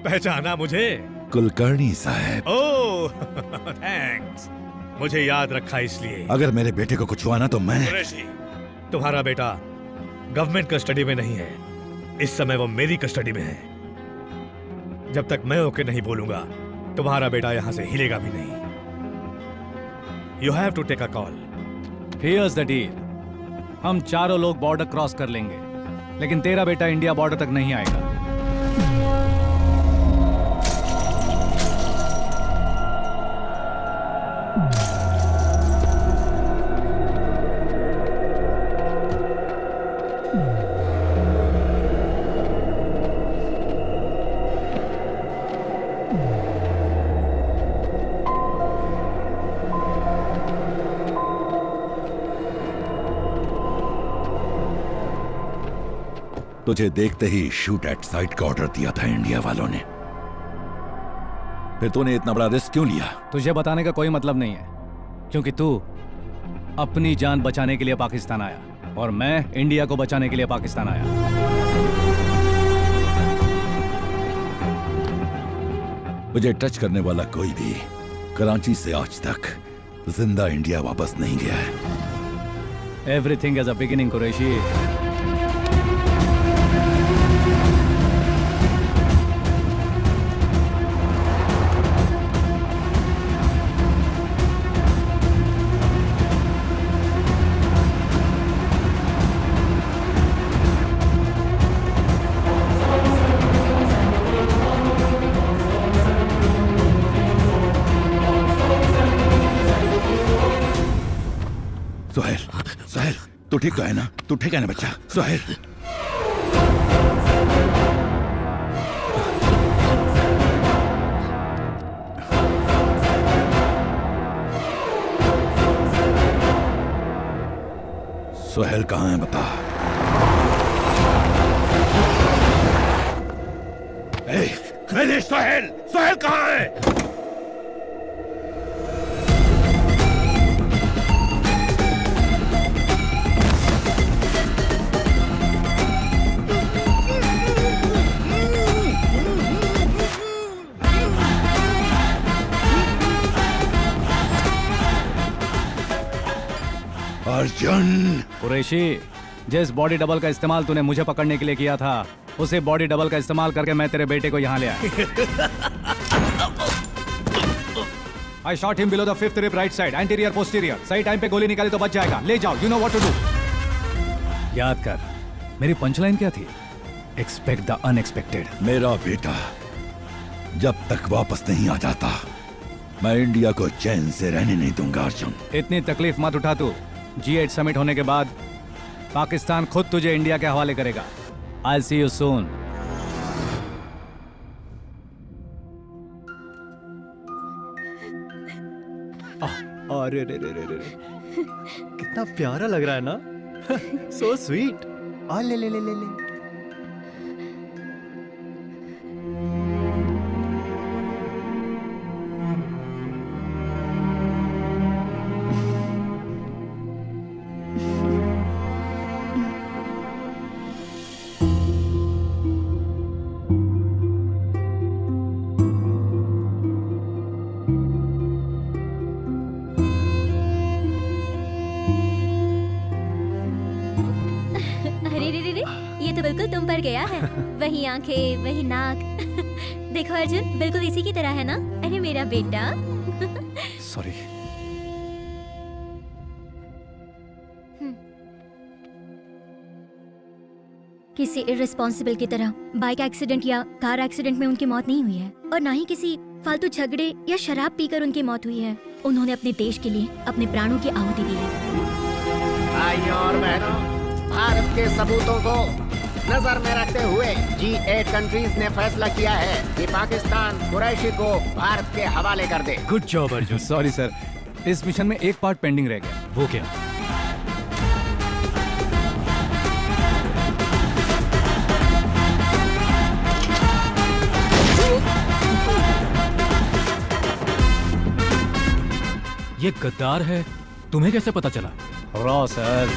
पहचाना मुझे? कुलकर्णी साहब। ओह थैंक्स, मुझे याद रखा इसलिए। अगर मेरे बेटे को कुछ हुआ ना तो मैं। कुरैशी, तुम्हारा बेटा गवर्नमेंट कस्टडी में नहीं है, इस समय वो मेरी कस्टडी में है। जब तक मैं ओके नहीं बोलूंगा तुम्हारा बेटा यहां से हिलेगा भी नहीं। You have to take a call. Here's the deal, हम चारों लोग बॉर्डर क्रॉस कर लेंगे, लेकिन तेरा बेटा इंडिया बॉर्डर तक नहीं आएगा। तुझे देखते ही शूट एट साइट का ऑर्डर दिया था इंडिया वालों ने। फिर तूने इतना बड़ा रिस्क क्यों लिया? तुझे बताने का कोई मतलब नहीं है, क्योंकि तू अपनी जान बचाने के लिए पाकिस्तान आया और मैं इंडिया को बचाने के लिए पाकिस्तान आया। मुझे टच करने वाला कोई भी कराची से आज तक जिंदा इंडिया वापस नहीं गया है। Everything is a beginning Qureshi. Sohail, Sohail, तू ठीक तो है ना? तू ठीक है ना बच्चा? सोहेल, सोहेल कहाँ है बता? ए, सोहेल, सोहेल कहाँ है? अर्जुन! कुरैशी, जिस बॉडी डबल का इस्तेमाल तूने मुझे पकड़ने के लिए किया था, उसे बॉडी डबल का इस्तेमाल करके मैं तेरे बेटे को यहाँ ले आया। I shot him below the fifth rib right side, anterior posterior. सही टाइम पे गोली निकाली तो बच जाएगा। ले जाओ, you know what to do. याद कर, मेरी पंचलाइन क्या थी? Expect the unexpected. मेरा बेटा जब तक वापस नहीं आ जाता, मैं इंडिया को चैन से रहने नहीं दूंगा अर्जुन। इतनी तकलीफ मत उठा तू। G8 समिट होने के बाद पाकिस्तान खुद तुझे इंडिया के हवाले करेगा। I'll see you soon. अरे रे रे रे रे, कितना प्यारा लग रहा है ना? So sweet. आ ले ले ले ले ले। बिल्कुल तुम पर गया है। वही आंखें, वही नाक। देखो अर्जुन, बिल्कुल इसी की तरह है ना? अरे मेरा बेटा। सॉरी। किसी इररिस्पॉन्सिबल की तरह बाइक एक्सीडेंट या कार एक्सीडेंट में उनकी मौत नहीं हुई है और ना ही किसी फालतू झगड़े या शराब पीकर उनकी मौत हुई है। उन्होंने अपने देश के लिए अपने प्राणों की आहुति दी है। भाइयों और बहनों, भारत के सबूतों को नजर में रखते हुए G8 कंट्रीज ने फैसला किया है कि पाकिस्तान कुरैशी को भारत के हवाले कर दे। Good job Arjun. Sorry sir, इस मिशन में एक पार्ट पेंडिंग रह गया। वो क्या? ये गद्दार है, तुम्हें कैसे पता चला? Raw sir,